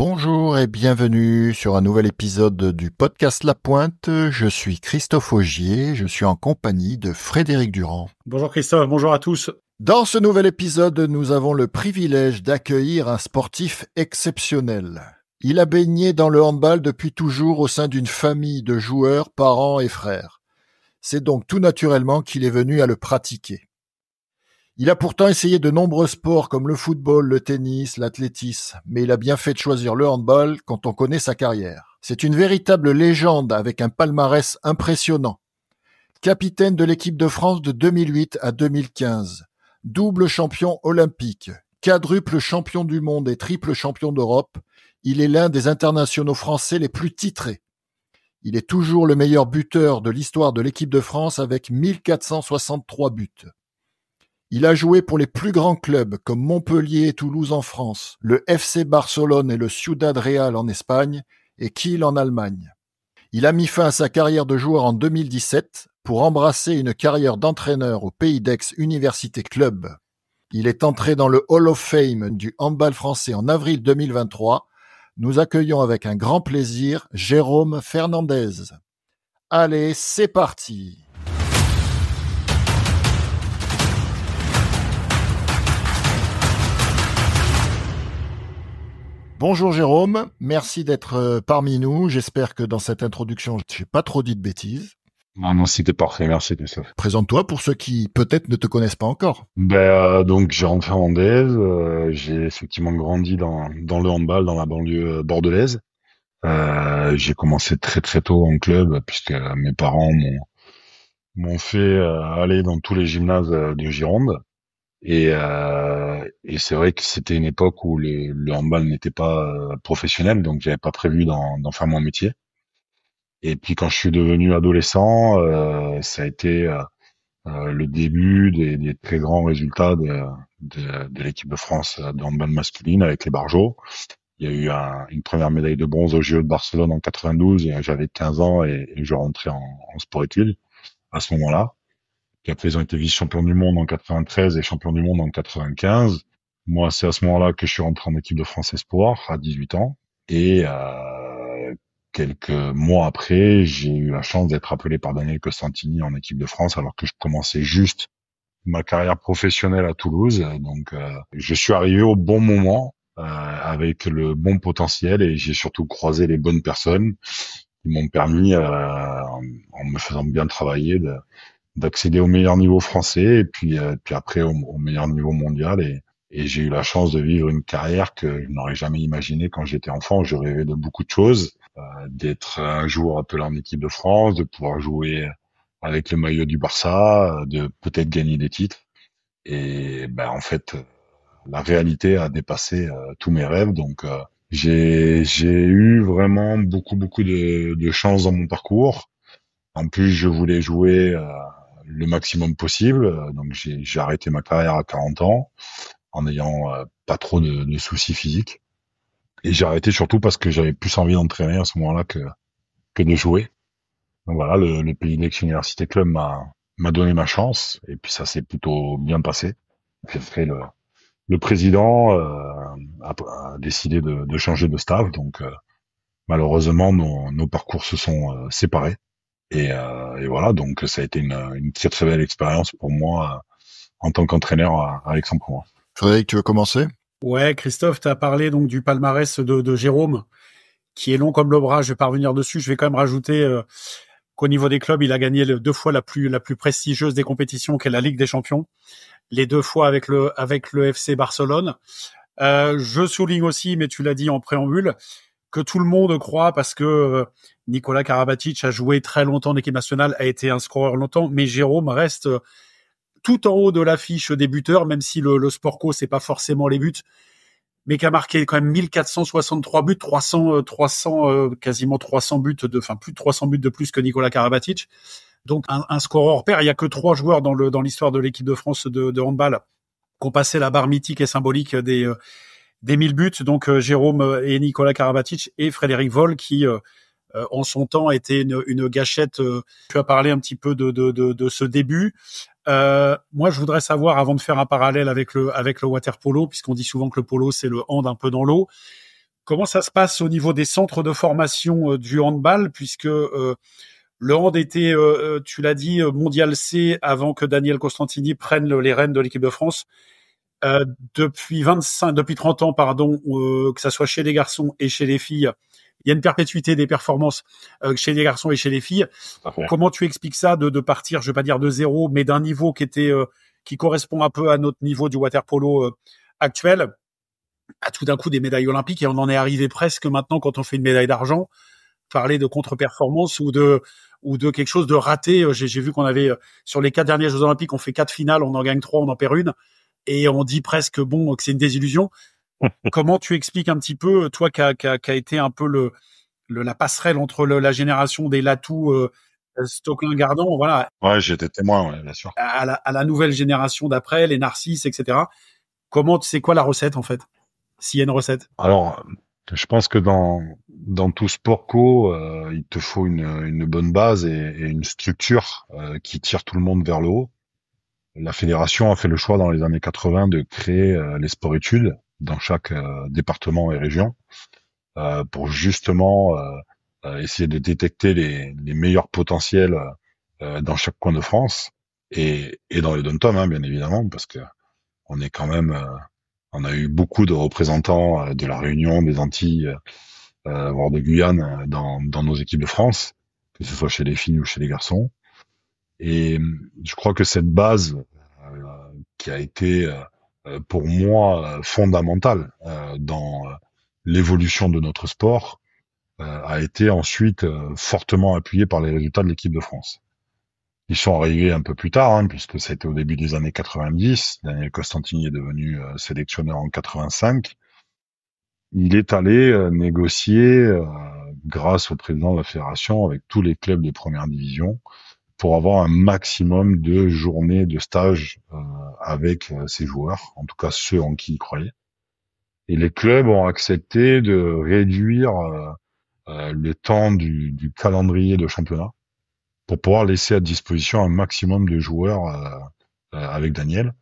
Bonjour et bienvenue sur un nouvel épisode du podcast La Pointe. Je suis Christophe Augier, je suis en compagnie de Frédéric Durand. Bonjour Christophe, bonjour à tous. Dans ce nouvel épisode, nous avons le privilège d'accueillir un sportif exceptionnel. Il a baigné dans le handball depuis toujours au sein d'une famille de joueurs, parents et frères. C'est donc tout naturellement qu'il est venu à le pratiquer. Il a pourtant essayé de nombreux sports comme le football, le tennis, l'athlétisme, mais il a bien fait de choisir le handball quand on connaît sa carrière. C'est une véritable légende avec un palmarès impressionnant. Capitaine de l'équipe de France de 2008 à 2015, double champion olympique, quadruple champion du monde et triple champion d'Europe, il est l'un des internationaux français les plus titrés. Il est toujours le meilleur buteur de l'histoire de l'équipe de France avec 1463 buts. Il a joué pour les plus grands clubs comme Montpellier et Toulouse en France, le FC Barcelone et le Ciudad Real en Espagne et Kiel en Allemagne. Il a mis fin à sa carrière de joueur en 2017 pour embrasser une carrière d'entraîneur au Pays d'Aix Université Club. Il est entré dans le Hall of Fame du handball français en avril 2023. Nous accueillons avec un grand plaisir Jérôme Fernandez. Allez, c'est parti! Bonjour Jérôme, merci d'être parmi nous. J'espère que dans cette introduction, je n'ai pas trop dit de bêtises. Non, c'était parfait, merci Christophe. Présente-toi pour ceux qui peut-être ne te connaissent pas encore. Donc Jérôme Fernandez, j'ai effectivement grandi dans le handball dans la banlieue bordelaise. J'ai commencé très très tôt en club puisque mes parents m'ont fait aller dans tous les gymnases de Gironde. Et c'est vrai que c'était une époque où le handball n'était pas professionnel, donc j'avais pas prévu d'en faire mon métier. Et puis quand je suis devenu adolescent, ça a été le début des très grands résultats de l'équipe de France de handball masculine avec les Barjots. Il y a eu une première médaille de bronze aux JO de Barcelone en 92, et j'avais 15 ans et je rentrais en sport-études à ce moment-là. Puis après, ils ont été vice-champions du monde en 93 et champions du monde en 95. Moi, c'est à ce moment-là que je suis rentré en équipe de France Espoir à 18 ans. Et quelques mois après, j'ai eu la chance d'être appelé par Daniel Costantini en équipe de France alors que je commençais juste ma carrière professionnelle à Toulouse. Donc, je suis arrivé au bon moment avec le bon potentiel et j'ai surtout croisé les bonnes personnes qui m'ont permis, en me faisant bien travailler, d'accéder au meilleur niveau français et puis après au meilleur niveau mondial et j'ai eu la chance de vivre une carrière que je n'aurais jamais imaginée quand j'étais enfant. Je rêvais de beaucoup de choses, d'être un jour appelé en équipe de France, de pouvoir jouer avec le maillot du Barça, de peut-être gagner des titres. Et en fait, la réalité a dépassé tous mes rêves. Donc j'ai eu vraiment beaucoup de chance dans mon parcours. En plus, je voulais jouer le maximum possible. Donc j'ai arrêté ma carrière à 40 ans en n'ayant pas trop de soucis physiques. Et j'ai arrêté surtout parce que j'avais plus envie d'entraîner à ce moment-là que de jouer. Donc voilà, le Pays d'Aix Université Club m'a donné ma chance et puis ça s'est plutôt bien passé. Puis après le président a décidé de changer de staff, donc malheureusement nos parcours se sont séparés. Et voilà, donc ça a été une très très belle expérience pour moi en tant qu'entraîneur à Aix-en-Provence. Frédéric, tu veux commencer ? Ouais, Christophe, tu as parlé donc du palmarès de Jérôme, qui est long comme le bras. Je vais pas revenir dessus. Je vais quand même rajouter qu'au niveau des clubs, il a gagné 2 fois la plus prestigieuse des compétitions, qu'est la Ligue des Champions. Les 2 fois avec le FC Barcelone. Je souligne aussi, mais tu l'as dit en préambule, que tout le monde croit parce que Nikola Karabatic a joué très longtemps en équipe nationale, a été un scoreur longtemps, mais Jérôme reste tout en haut de l'affiche des buteurs, même si le Sportco, c'est pas forcément les buts, mais qui a marqué quand même 1463 buts, 300 quasiment 300 buts plus de 300 buts de plus que Nikola Karabatic. Donc un scoreur hors pair. Il y a que 3 joueurs dans l'histoire de l'équipe de France de handball qui ont passé la barre mythique et symbolique des 1000 buts. Donc Jérôme et Nikola Karabatic et Frédéric Voll qui en son temps était une gâchette. Tu as parlé un petit peu de ce début. Moi, je voudrais savoir, avant de faire un parallèle avec le water polo, puisqu'on dit souvent que le polo c'est le hand un peu dans l'eau. Comment ça se passe au niveau des centres de formation du handball, puisque le hand était, tu l'as dit, mondial C avant que Daniel Costantini prenne les rênes de l'équipe de France. Depuis 30 ans, pardon, que ça soit chez les garçons et chez les filles, il y a une perpétuité des performances chez les garçons et chez les filles. Parfait. Comment tu expliques ça de partir, je vais pas dire de zéro, mais d'un niveau qui correspond un peu à notre niveau du water-polo actuel, à tout d'un coup des médailles olympiques, et on en est arrivé presque maintenant, quand on fait une médaille d'argent, parler de contre-performance ou de quelque chose de raté. J'ai vu qu'on avait, sur les 4 derniers Jeux olympiques, on fait 4 finales, on en gagne 3, on en perd une, et on dit presque que c'est une désillusion. Comment tu expliques un petit peu, toi qui a été un peu la passerelle entre la génération des Latou, Stocklin-Gardant, voilà. Ouais, j'ai été témoin, ouais, bien sûr. À la nouvelle génération d'après, les Narcisses, etc. C'est quoi la recette, en fait? S'il y a une recette? Alors, je pense que dans tout sport co, il te faut une bonne base et une structure qui tire tout le monde vers le haut. La fédération a fait le choix dans les années 80 de créer les sports-études dans chaque département et région pour justement essayer de détecter les meilleurs potentiels dans chaque coin de France et dans les dom-tom, hein, bien évidemment, parce que on est quand même on a eu beaucoup de représentants de la Réunion, des Antilles, voire de Guyane dans nos équipes de France, que ce soit chez les filles ou chez les garçons. Et je crois que cette base qui a été pour moi fondamentale dans l'évolution de notre sport a été ensuite fortement appuyée par les résultats de l'équipe de France. Ils sont arrivés un peu plus tard, hein, puisque ça a été au début des années 90. Daniel Costantini est devenu sélectionneur en 85. Il est allé négocier grâce au président de la fédération avec tous les clubs de première division pour avoir un maximum de journées de stage avec ses joueurs, en tout cas ceux en qui il croyait. Et les clubs ont accepté de réduire le temps du calendrier de championnat pour pouvoir laisser à disposition un maximum de joueurs avec Daniel.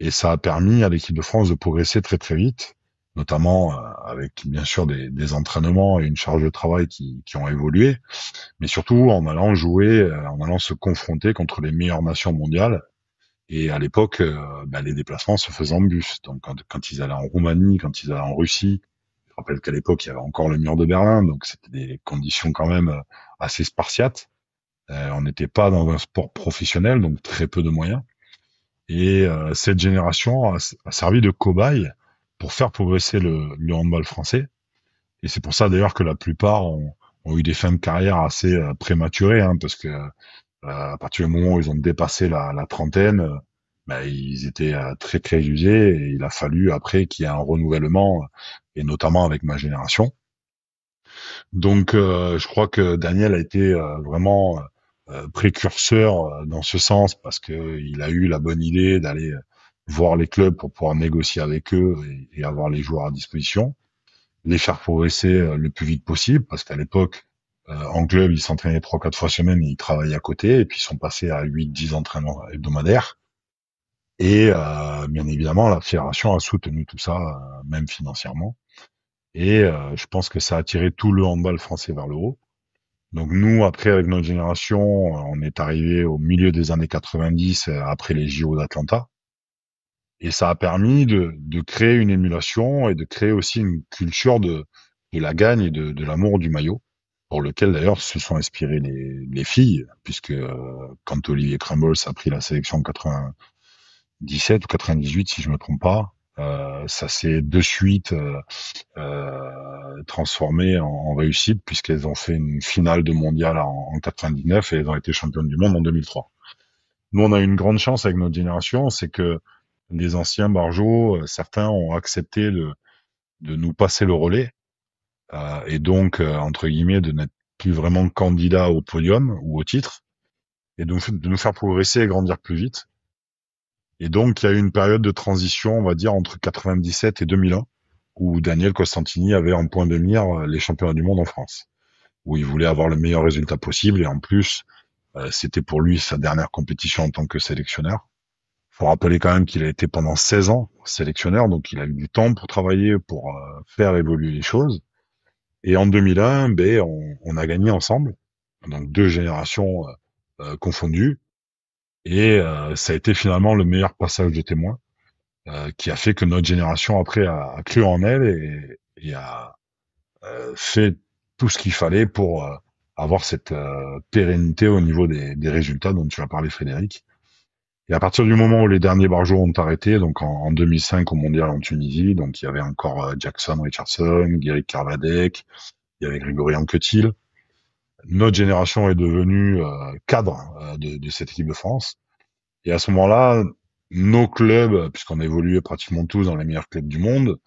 Et ça a permis à l'équipe de France de progresser très très vite, notamment avec bien sûr des entraînements et une charge de travail qui ont évolué, mais surtout en allant jouer, en allant se confronter contre les meilleures nations mondiales. Et à l'époque, les déplacements se faisaient en bus. Donc quand ils allaient en Roumanie, quand ils allaient en Russie, je rappelle qu'à l'époque il y avait encore le mur de Berlin, donc c'était des conditions quand même assez spartiates. On n'était pas dans un sport professionnel, donc très peu de moyens. Et cette génération a servi de cobaye pour faire progresser le handball français. Et c'est pour ça d'ailleurs que la plupart ont eu des fins de carrière assez prématurées, hein, parce que à partir du moment où ils ont dépassé la trentaine, ils étaient très très usés et il a fallu après qu'il y ait un renouvellement, et notamment avec ma génération. Donc je crois que Daniel a été vraiment précurseur dans ce sens parce que il a eu la bonne idée d'aller voir les clubs pour pouvoir négocier avec eux et avoir les joueurs à disposition, les faire progresser le plus vite possible parce qu'à l'époque en club ils s'entraînaient 3-4 fois semaine et ils travaillaient à côté et puis ils sont passés à 8-10 entraînements hebdomadaires et bien évidemment la fédération a soutenu tout ça même financièrement et je pense que ça a tiré tout le handball français vers le haut. Donc nous, après, avec notre génération, on est arrivé au milieu des années 90, après les JO d'Atlanta. Et ça a permis de créer une émulation et de créer aussi une culture de la gagne et de l'amour du maillot, pour lequel d'ailleurs se sont inspirées les filles, puisque quand Olivier Crumbles a pris la sélection en 97 ou 98, si je me trompe pas, ça s'est de suite transformé en réussite puisqu'elles ont fait une finale de mondial en 99 et elles ont été championnes du monde en 2003. Nous, on a une grande chance avec notre génération, c'est que les anciens barjots, certains ont accepté de nous passer le relais et donc, entre guillemets, de n'être plus vraiment candidats au podium ou au titre et donc de nous faire progresser et grandir plus vite. Et donc, il y a eu une période de transition, on va dire, entre 97 et 2001, où Daniel Costantini avait en point de mire les championnats du monde en France, où il voulait avoir le meilleur résultat possible, et en plus, c'était pour lui sa dernière compétition en tant que sélectionneur. Faut rappeler quand même qu'il a été pendant 16 ans sélectionneur, donc il a eu du temps pour travailler, pour faire évoluer les choses. Et en 2001, on a gagné ensemble, donc 2 générations confondues. Et ça a été finalement le meilleur passage de témoin qui a fait que notre génération après a cru en elle et a fait tout ce qu'il fallait pour avoir cette pérennité au niveau des résultats dont tu as parlé, Frédéric. Et à partir du moment où les derniers barjots ont arrêté, donc en 2005 au Mondial en Tunisie, donc il y avait encore Jackson Richardson, Gary Carvadec, il y avait Grégory Anquetil. Notre génération est devenue cadre de cette équipe de France. Et à ce moment-là, nos clubs, puisqu'on évoluait pratiquement tous dans les meilleurs clubs du monde,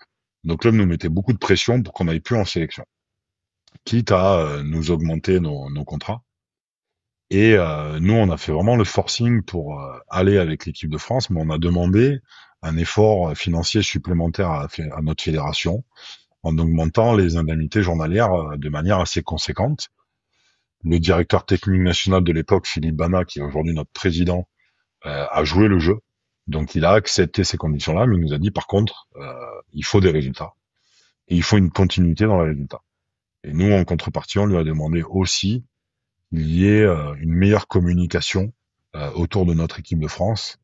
nos clubs nous mettaient beaucoup de pression pour qu'on aille plus en sélection, quitte à nous augmenter nos contrats. Et nous, on a fait vraiment le forcing pour aller avec l'équipe de France, mais on a demandé un effort financier supplémentaire à notre fédération en augmentant les indemnités journalières de manière assez conséquente. Le directeur technique national de l'époque, Philippe Bana, qui est aujourd'hui notre président, a joué le jeu. Donc il a accepté ces conditions-là, mais il nous a dit par contre, il faut des résultats. Et il faut une continuité dans les résultats. Et nous, en contrepartie, on lui a demandé aussi qu'il y ait une meilleure communication autour de notre équipe de France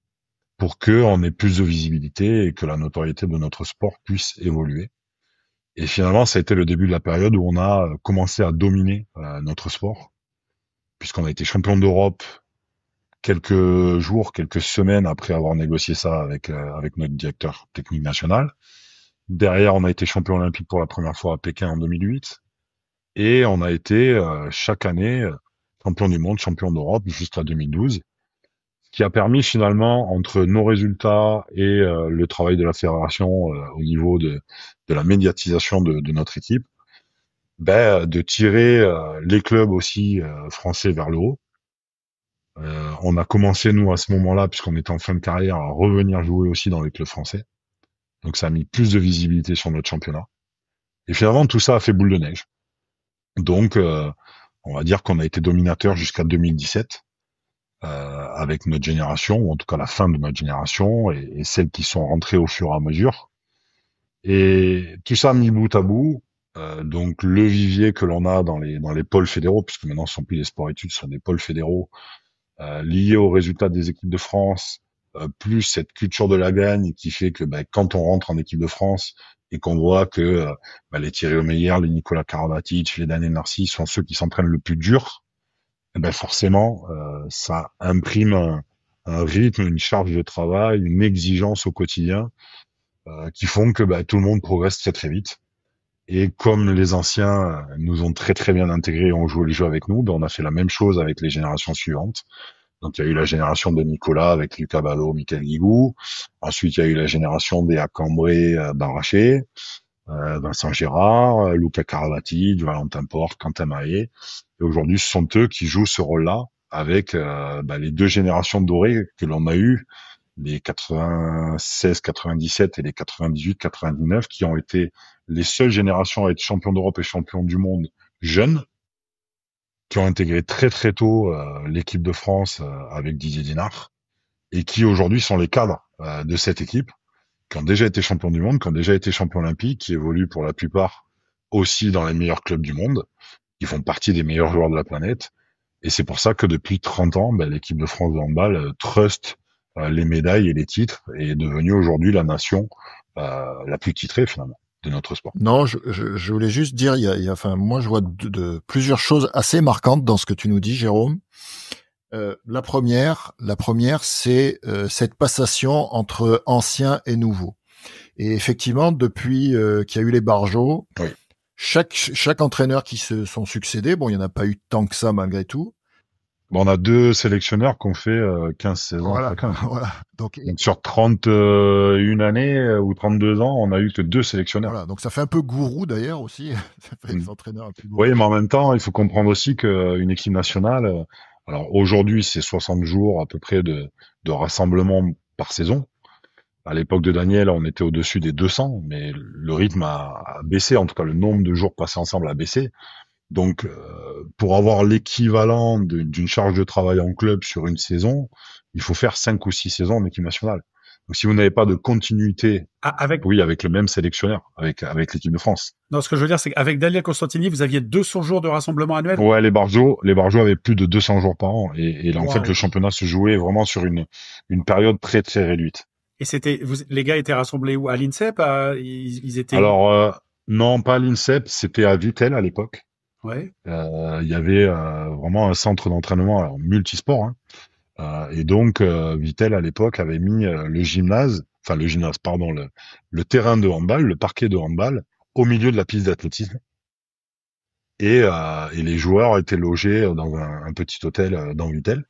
pour qu'on ait plus de visibilité et que la notoriété de notre sport puisse évoluer. Et finalement, ça a été le début de la période où on a commencé à dominer notre sport, puisqu'on a été champion d'Europe quelques jours, quelques semaines après avoir négocié ça avec notre directeur technique national. Derrière, on a été champion olympique pour la première fois à Pékin en 2008. Et on a été chaque année champion du monde, champion d'Europe jusqu'à 2012. Ce qui a permis finalement, entre nos résultats et le travail de la fédération au niveau de la médiatisation de notre équipe, de tirer les clubs aussi français vers le haut. On a commencé, nous, à ce moment-là, puisqu'on était en fin de carrière, à revenir jouer aussi dans les clubs français. Donc ça a mis plus de visibilité sur notre championnat. Et finalement, tout ça a fait boule de neige. Donc, on va dire qu'on a été dominateur jusqu'à 2017 avec notre génération, ou en tout cas la fin de notre génération, et celles qui sont rentrées au fur et à mesure. Et tout ça mis bout à bout, donc le vivier que l'on a dans les pôles fédéraux, puisque maintenant ce sont plus des sports-études, ce sont des pôles fédéraux, liés aux résultats des équipes de France, plus cette culture de la gagne qui fait que quand on rentre en équipe de France et qu'on voit que les Thierry Omeyer, les Nicolas Karabatic, les Daniel Narcisse sont ceux qui s'entraînent le plus dur, forcément ça imprime un rythme, une charge de travail, une exigence au quotidien qui font que tout le monde progresse très très vite. Et comme les anciens nous ont très très bien intégrés et ont joué le jeu avec nous, on a fait la même chose avec les générations suivantes. Donc il y a eu la génération de Nicolas avec Lucas Ballot, Michael Guigou. Ensuite il y a eu la génération des Acambré, Barraché, Vincent Gérard, Luca Caravati, Valentin Porte, Quentin Mahé. Et aujourd'hui ce sont eux qui jouent ce rôle-là avec les deux générations dorées que l'on a eues, les 96, 97 et les 98, 99, qui ont été les seules générations à être champions d'Europe et champions du monde jeunes, qui ont intégré très très tôt l'équipe de France avec Didier Dinard, et qui aujourd'hui sont les cadres de cette équipe, qui ont déjà été champions du monde, qui ont déjà été champions olympiques, qui évoluent pour la plupart aussi dans les meilleurs clubs du monde, qui font partie des meilleurs joueurs de la planète. Et c'est pour ça que depuis 30 ans, l'équipe de France de handball trust les médailles et les titres et est devenue aujourd'hui la nation la plus titrée finalement de notre sport. Non, je voulais juste dire, moi je vois de plusieurs choses assez marquantes dans ce que tu nous dis, Jérôme. La première, c'est cette passation entre anciens et nouveaux. Et effectivement, depuis qu'il y a eu les Barjots, oui. Chaque entraîneur qui se sont succédés, bon, il y en a pas eu tant que ça malgré tout. On a deux sélectionneurs qui ont fait 15 saisons chacun. Voilà. Donc sur 31 années ou 32 ans, on a eu que deux sélectionneurs. Voilà, donc ça fait un peu gourou d'ailleurs aussi. Ça fait des entraîneurs un peu gourou. Oui, mais en même temps, il faut comprendre aussi qu'une équipe nationale, alors aujourd'hui c'est 60 jours à peu près de rassemblement par saison. À l'époque de Daniel, on était au-dessus des 200, mais le rythme a baissé, en tout cas le nombre de jours passés ensemble a baissé. Donc, pour avoir l'équivalent d'une charge de travail en club sur une saison, il faut faire 5 ou 6 saisons en équipe nationale. Donc, si vous n'avez pas de continuité, Avec, oui, avec le même sélectionneur, avec l'équipe de France. non, ce que je veux dire, c'est qu'avec Daniel Constantini, vous aviez 200 jours de rassemblement annuel. Ouais, les Barjots avaient plus de 200 jours par an. Et là, en fait, Waouh. le championnat se jouait vraiment sur une période très, très réduite. Et les gars étaient rassemblés où? À l'INSEP? Ils étaient où? Alors, non, pas à l'INSEP, c'était à Vittel à l'époque. Ouais. Il y avait vraiment un centre d'entraînement alors, multisport. Hein. Et donc, Vittel, à l'époque, avait mis le terrain de handball, le parquet de handball, au milieu de la piste d'athlétisme. Et les joueurs étaient logés dans un petit hôtel dans Vittel.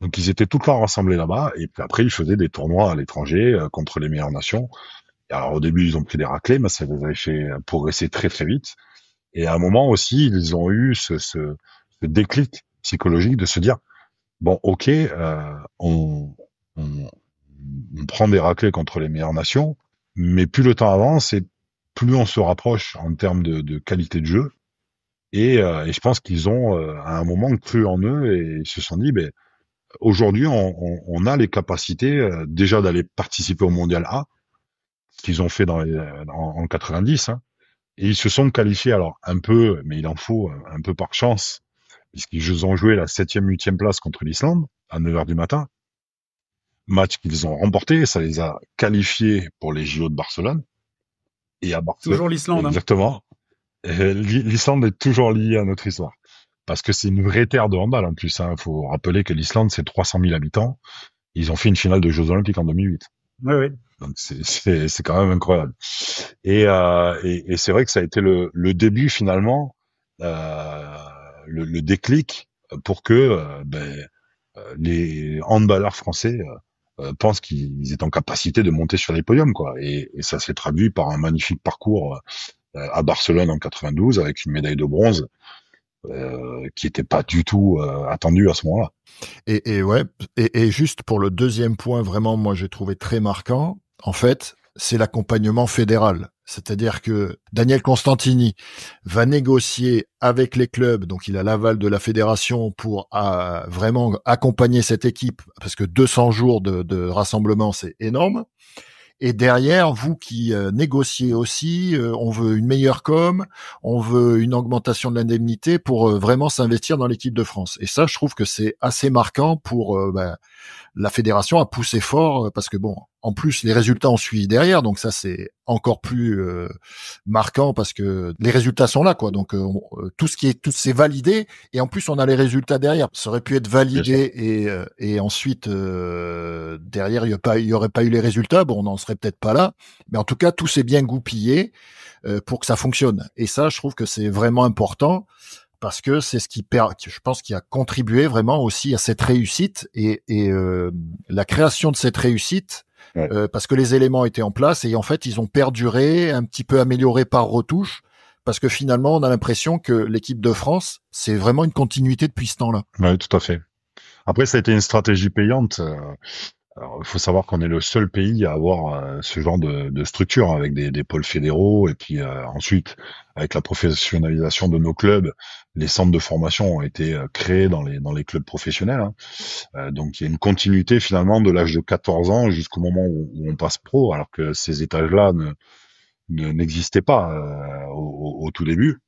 Donc, ils étaient tout le temps rassemblés là-bas. Et puis après, ils faisaient des tournois à l'étranger contre les meilleures nations. Et alors, au début, ils ont pris des raclées, mais ça les avait fait progresser très, très vite. Et à un moment aussi, ils ont eu ce déclic psychologique de se dire, bon, ok, on, on prend des raclées contre les meilleures nations, mais plus le temps avance et plus on se rapproche en termes de qualité de jeu. Et je pense qu'ils ont à un moment cru en eux et ils se sont dit, ben, aujourd'hui, on a les capacités déjà d'aller participer au Mondial A, ce qu'ils ont fait en 90, hein, et ils se sont qualifiés alors un peu, mais il en faut un peu par chance, puisqu'ils ont joué la 7e, 8e place contre l'Islande à 9 heures du matin. Match qu'ils ont remporté, ça les a qualifiés pour les JO de Barcelone. Et à Barcelone, Toujours l'Islande, hein. exactement. L'Islande est toujours liée à notre histoire. Parce que c'est une vraie terre de handball en plus. Il faut rappeler que l'Islande, c'est 300 000 habitants. Ils ont fait une finale de Jeux Olympiques en 2008. Oui, oui. Donc c'est quand même incroyable. Et c'est vrai que ça a été le début finalement, le déclic pour que les handballeurs français pensent qu'ils étaient en capacité de monter sur les podiums, quoi. Et ça s'est traduit par un magnifique parcours à Barcelone en 92 avec une médaille de bronze qui était pas du tout attendue à ce moment-là. Et ouais, et juste pour le deuxième point, vraiment, moi j'ai trouvé très marquant. En fait, c'est l'accompagnement fédéral. C'est-à-dire que Daniel Constantini va négocier avec les clubs, donc il a l'aval de la fédération pour vraiment accompagner cette équipe, parce que 200 jours de rassemblement, c'est énorme. Et derrière, vous qui négociez aussi, on veut une meilleure com, on veut une augmentation de l'indemnité pour vraiment s'investir dans l'équipe de France. Et ça, je trouve que c'est assez marquant pour la fédération a poussé fort parce que bon, en plus les résultats ont suivi derrière, donc ça c'est encore plus marquant parce que les résultats sont là, quoi. Donc tout c'est validé et en plus on a les résultats derrière. Ça aurait pu être validé et ensuite derrière il y aurait pas eu les résultats, bon on n'en serait peut-être pas là, mais en tout cas tout s'est bien goupillé pour que ça fonctionne. Et ça je trouve que c'est vraiment important. Parce que c'est ce je pense, qui a contribué vraiment aussi à cette réussite et la création de cette réussite, Ouais. parce que les éléments étaient en place et en fait ils ont perduré, un petit peu amélioré par retouche, parce que finalement on a l'impression que l'équipe de France c'est vraiment une continuité depuis ce temps-là. Ouais, tout à fait. Après, ça a été une stratégie payante. Alors, il faut savoir qu'on est le seul pays à avoir ce genre de structure avec des pôles fédéraux et puis ensuite avec la professionnalisation de nos clubs, les centres de formation ont été créés dans les clubs professionnels. Hein. Donc il y a une continuité finalement de l'âge de 14 ans jusqu'au moment où on passe pro, alors que ces étages-là n'existaient pas au tout début.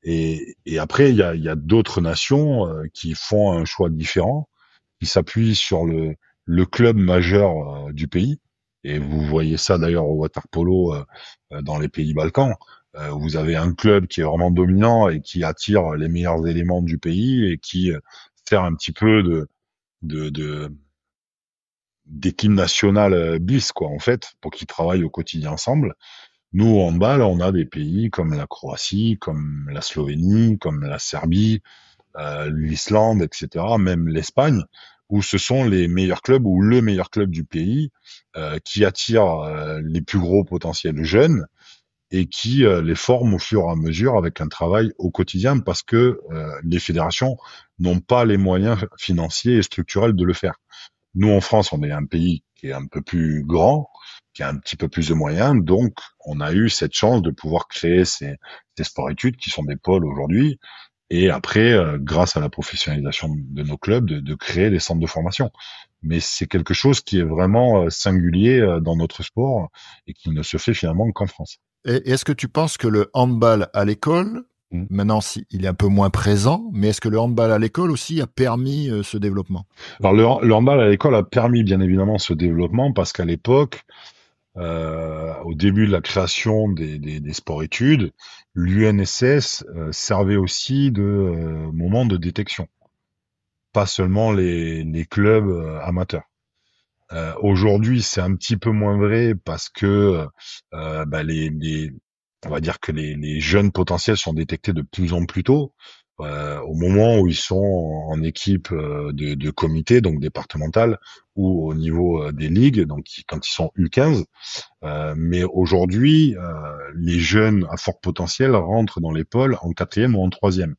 Et après il y a d'autres nations qui font un choix différent, qui s'appuient sur le club majeur du pays. Et vous voyez ça d'ailleurs au water polo dans les pays Balkans. Vous avez un club qui est vraiment dominant et qui attire les meilleurs éléments du pays et qui sert un petit peu de d'équipe nationale bis, quoi, en fait, pour qu'ils travaillent au quotidien ensemble. Nous, en handball, on a des pays comme la Croatie, comme la Slovénie, comme la Serbie, l'Islande, etc., même l'Espagne, où ce sont les meilleurs clubs ou le meilleur club du pays qui attire les plus gros potentiels jeunes et qui les forment au fur et à mesure avec un travail au quotidien parce que les fédérations n'ont pas les moyens financiers et structurels de le faire. Nous, en France, on est un pays qui est un peu plus grand, qui a un petit peu plus de moyens, donc on a eu cette chance de pouvoir créer ces sports-études qui sont des pôles aujourd'hui Et après, grâce à la professionnalisation de nos clubs, de créer des centres de formation. Mais c'est quelque chose qui est vraiment singulier dans notre sport et qui ne se fait finalement qu'en France. Et est-ce que tu penses que le handball à l'école, Mm. maintenant il est un peu moins présent, mais est-ce que le handball à l'école aussi a permis ce développement? Alors le handball à l'école a permis bien évidemment ce développement parce qu'à l'époque, au début de la création des sports-études, l'UNSS servait aussi de moment de détection, pas seulement les clubs amateurs. Aujourd'hui, c'est un petit peu moins vrai parce que on va dire que les jeunes potentiels sont détectés de plus en plus tôt, au moment où ils sont en équipe de comité, donc départemental, ou au niveau des ligues, donc quand ils sont U15. Mais aujourd'hui, les jeunes à fort potentiel rentrent dans les pôles en quatrième ou en troisième.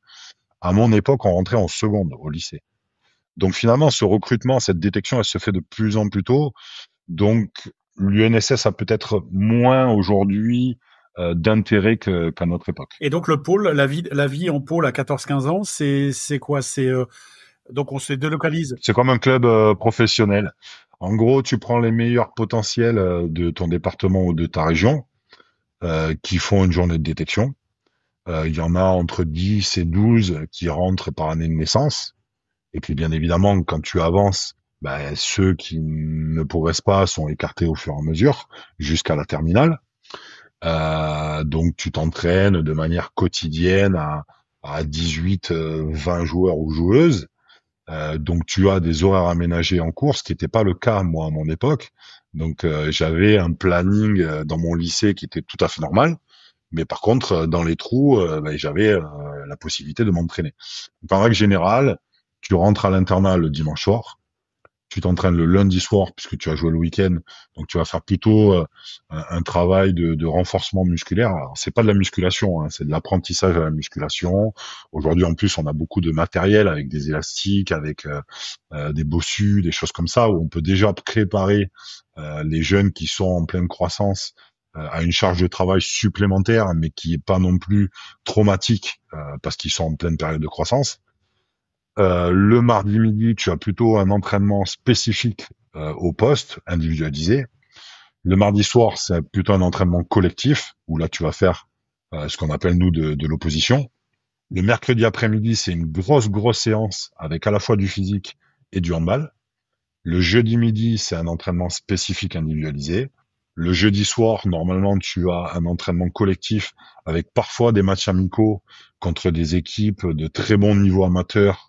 À mon époque, on rentrait en seconde au lycée. Donc finalement, ce recrutement, cette détection, elle se fait de plus en plus tôt. Donc l'UNSS a peut-être moins aujourd'hui d'intérêt qu'à notre époque. Et donc le pôle, la vie en pôle à 14-15 ans, c'est quoi? Donc on se délocalise. C'est comme un club professionnel. En gros, tu prends les meilleurs potentiels de ton département ou de ta région qui font une journée de détection. Il y en a entre 10 et 12 qui rentrent par année de naissance. Et puis bien évidemment, quand tu avances, ceux qui ne progressent pas sont écartés au fur et à mesure jusqu'à la terminale. Donc tu t'entraînes de manière quotidienne à 18, 20 joueurs ou joueuses. Donc tu as des horaires aménagés en cours, ce qui n'était pas le cas moi à mon époque. Donc j'avais un planning dans mon lycée qui était tout à fait normal. Mais par contre, dans les trous, j'avais la possibilité de m'entraîner. Donc, en règle générale, tu rentres à l'internat le dimanche soir, tu t'entraînes le lundi soir puisque tu as joué le week-end, donc tu vas faire plutôt un travail de renforcement musculaire. Alors, c'est pas de la musculation, hein, c'est de l'apprentissage à la musculation. Aujourd'hui, en plus, on a beaucoup de matériel avec des élastiques, avec des bossus, des choses comme ça, où on peut déjà préparer les jeunes qui sont en pleine croissance à une charge de travail supplémentaire, mais qui est pas non plus traumatique parce qu'ils sont en pleine période de croissance. Le mardi midi, tu as plutôt un entraînement spécifique au poste, individualisé. Le mardi soir, c'est plutôt un entraînement collectif, où là, tu vas faire ce qu'on appelle, nous, de l'opposition. Le mercredi après-midi, c'est une grosse séance avec à la fois du physique et du handball. Le jeudi midi, c'est un entraînement spécifique individualisé. Le jeudi soir, normalement, tu as un entraînement collectif avec parfois des matchs amicaux contre des équipes de très bon niveau amateur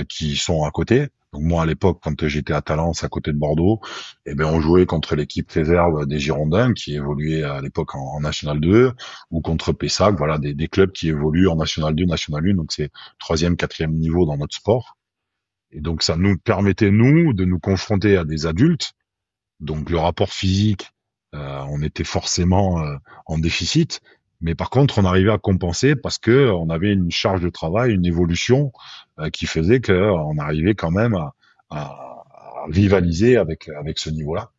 qui sont à côté. Donc moi, à l'époque, quand j'étais à Talence, à côté de Bordeaux, on jouait contre l'équipe réserve des Girondins qui évoluait à l'époque en National 2 ou contre Pessac, voilà, des clubs qui évoluent en National 2, National 1. Donc c'est troisième, quatrième niveau dans notre sport. Et donc ça nous permettait, nous, de nous confronter à des adultes. Donc le rapport physique, on était forcément en déficit. Mais par contre, on arrivait à compenser parce que on avait une charge de travail, une évolution qui faisait qu'on arrivait quand même à rivaliser avec ce niveau-là.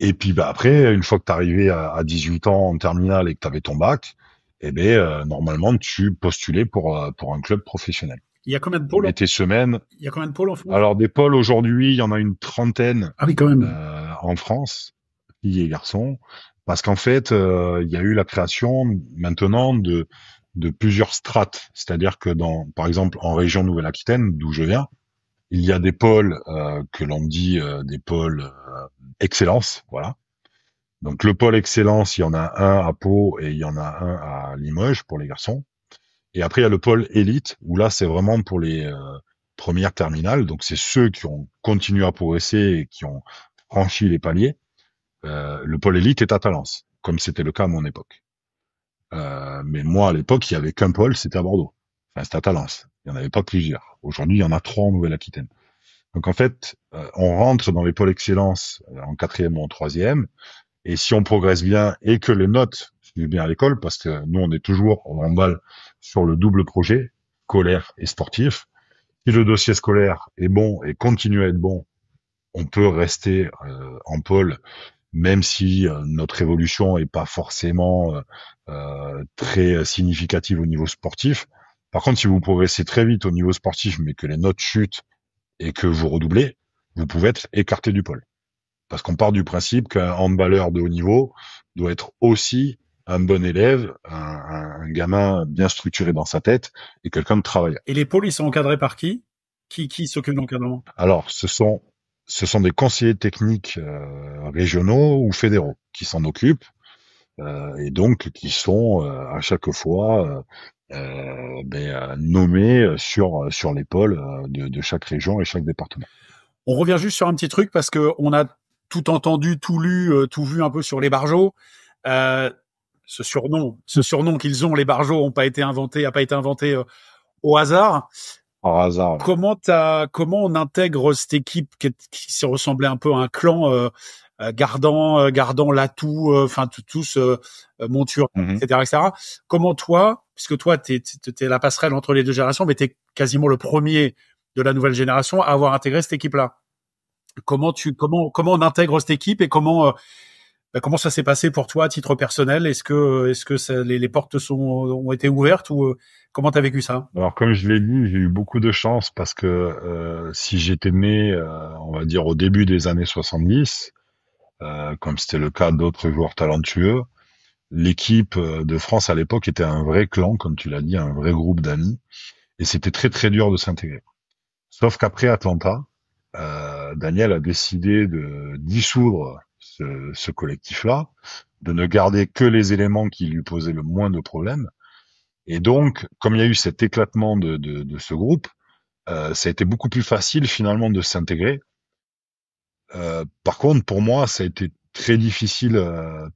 Et puis après, une fois que tu arrivais à 18 ans en terminale et que tu avais ton bac, normalement, tu postulais pour un club professionnel. Il y a combien de pôles? Et tes semaines. Il y a combien de pôles en France? Alors des pôles aujourd'hui, il y en a une trentaine. Ah oui, quand même. En France, filles et garçons, parce qu'en fait, il y a eu la création maintenant de plusieurs strates. C'est-à-dire que par exemple, en région Nouvelle-Aquitaine, d'où je viens, il y a des pôles que l'on dit des pôles excellence, voilà. Donc le pôle excellence, il y en a un à Pau et il y en a un à Limoges pour les garçons. Et après, il y a le pôle élite, où là, c'est vraiment pour les premières terminales. Donc, c'est ceux qui ont continué à progresser et qui ont franchi les paliers. Le pôle élite est à Talence, comme c'était le cas à mon époque. Mais moi, à l'époque, il y avait qu'un pôle, c'était à Bordeaux. Enfin, c'était à Talence. Il n'y en avait pas plusieurs. Aujourd'hui, il y en a 3 en Nouvelle-Aquitaine. Donc, en fait, on rentre dans les pôles excellence en quatrième ou en troisième. Et si on progresse bien et que les notes suivent bien à l'école, parce que nous, on est toujours en handball sur le double projet, scolaire et sportif. Si le dossier scolaire est bon et continue à être bon, on peut rester en pôle, même si notre évolution est pas forcément très significative au niveau sportif. Par contre, si vous progressez très vite au niveau sportif, mais que les notes chutent et que vous redoublez, vous pouvez être écarté du pôle. Parce qu'on part du principe qu'un handballeur de haut niveau doit être aussi un bon élève, un gamin bien structuré dans sa tête et quelqu'un de travaillant. Et les pôles, ils sont encadrés par qui? Qui s'occupe de l'encadrement? Alors, ce sont des conseillers techniques régionaux ou fédéraux qui s'en occupent et donc qui sont à chaque fois nommés sur les pôles de chaque région et chaque département. On revient juste sur un petit truc parce que on a tout entendu, tout lu, tout vu un peu sur les barjots. Ce surnom qu'ils ont, les barjots, a pas été inventé au hasard. Par hasard. Comment on intègre cette équipe qui se ressemblait un peu à un clan, gardant l'atout, enfin tous monture, etc. Comment toi, puisque toi t'es la passerelle entre les deux générations, mais t'es quasiment le premier de la nouvelle génération à avoir intégré cette équipe-là. Comment on intègre cette équipe et comment ça s'est passé pour toi à titre personnel? Est-ce que les portes ont été ouvertes ou comment t'as vécu ça? Alors comme je l'ai dit, j'ai eu beaucoup de chance parce que si j'étais né, on va dire au début des années 70, comme c'était le cas d'autres joueurs talentueux, l'équipe de France à l'époque était un vrai clan, comme tu l'as dit, un vrai groupe d'amis, et c'était très très dur de s'intégrer. Sauf qu'après Atlanta, Daniel a décidé de dissoudre ce collectif-là, de ne garder que les éléments qui lui posaient le moins de problèmes. Et donc, comme il y a eu cet éclatement de ce groupe, ça a été beaucoup plus facile finalement de s'intégrer. Par contre, pour moi, ça a été très difficile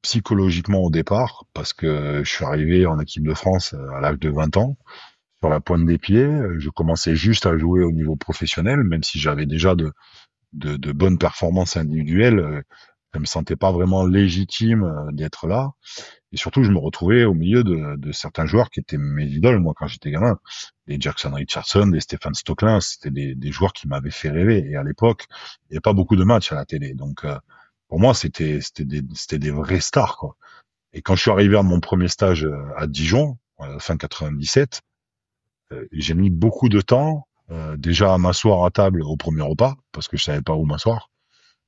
psychologiquement au départ, parce que je suis arrivé en équipe de France à l'âge de 20 ans, sur la pointe des pieds. Je commençais juste à jouer au niveau professionnel, même si j'avais déjà de bonnes performances individuelles. Je me sentais pas vraiment légitime d'être là. Et surtout, je me retrouvais au milieu de certains joueurs qui étaient mes idoles, moi, quand j'étais gamin. Des Jackson Richardson, des Stephen Stocklin, c'était des joueurs qui m'avaient fait rêver. Et à l'époque, il n'y avait pas beaucoup de matchs à la télé. Donc, pour moi, c'était des vrais stars, quoi. Et quand je suis arrivé à mon premier stage à Dijon, fin 97, j'ai mis beaucoup de temps, déjà à m'asseoir à table au premier repas, parce que je savais pas où m'asseoir.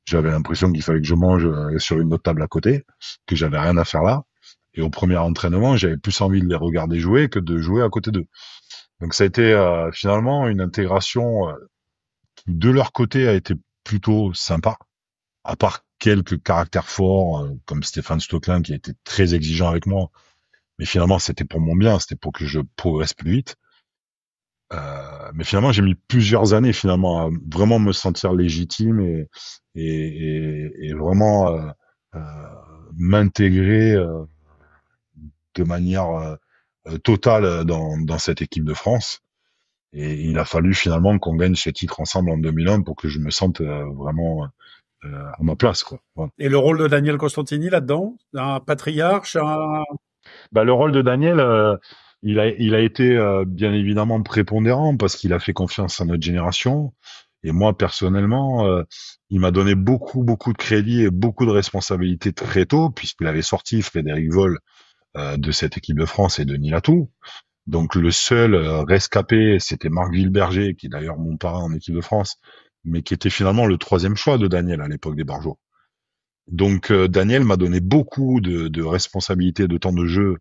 J'avais l'impression qu'il fallait que je mange sur une autre table à côté, que j'avais rien à faire là. Et au premier entraînement, j'avais plus envie de les regarder jouer que de jouer à côté d'eux. Donc ça a été finalement une intégration qui, de leur côté, a été plutôt sympa, à part quelques caractères forts, comme Stéphane Stocklin, qui a été très exigeant avec moi. Mais finalement, c'était pour mon bien, c'était pour que je progresse plus vite. Mais finalement, j'ai mis plusieurs années finalement à vraiment me sentir légitime et vraiment m'intégrer de manière totale dans cette équipe de France. Et il a fallu finalement qu'on gagne ce titre ensemble en 2001 pour que je me sente vraiment à ma place, quoi. Voilà. Et le rôle de Daniel Costantini là-dedans, un patriarche, Le rôle de Daniel, il a été bien évidemment prépondérant parce qu'il a fait confiance à notre génération. Et moi, personnellement, il m'a donné beaucoup de crédit et beaucoup de responsabilités très tôt, puisqu'il avait sorti Frédéric Voll de cette équipe de France et Denis Latou. Donc le seul rescapé, c'était Marc Villeberger, qui est d'ailleurs mon parrain en équipe de France, mais qui était finalement le troisième choix de Daniel à l'époque des Barjots. Donc Daniel m'a donné beaucoup de responsabilités, de temps de jeu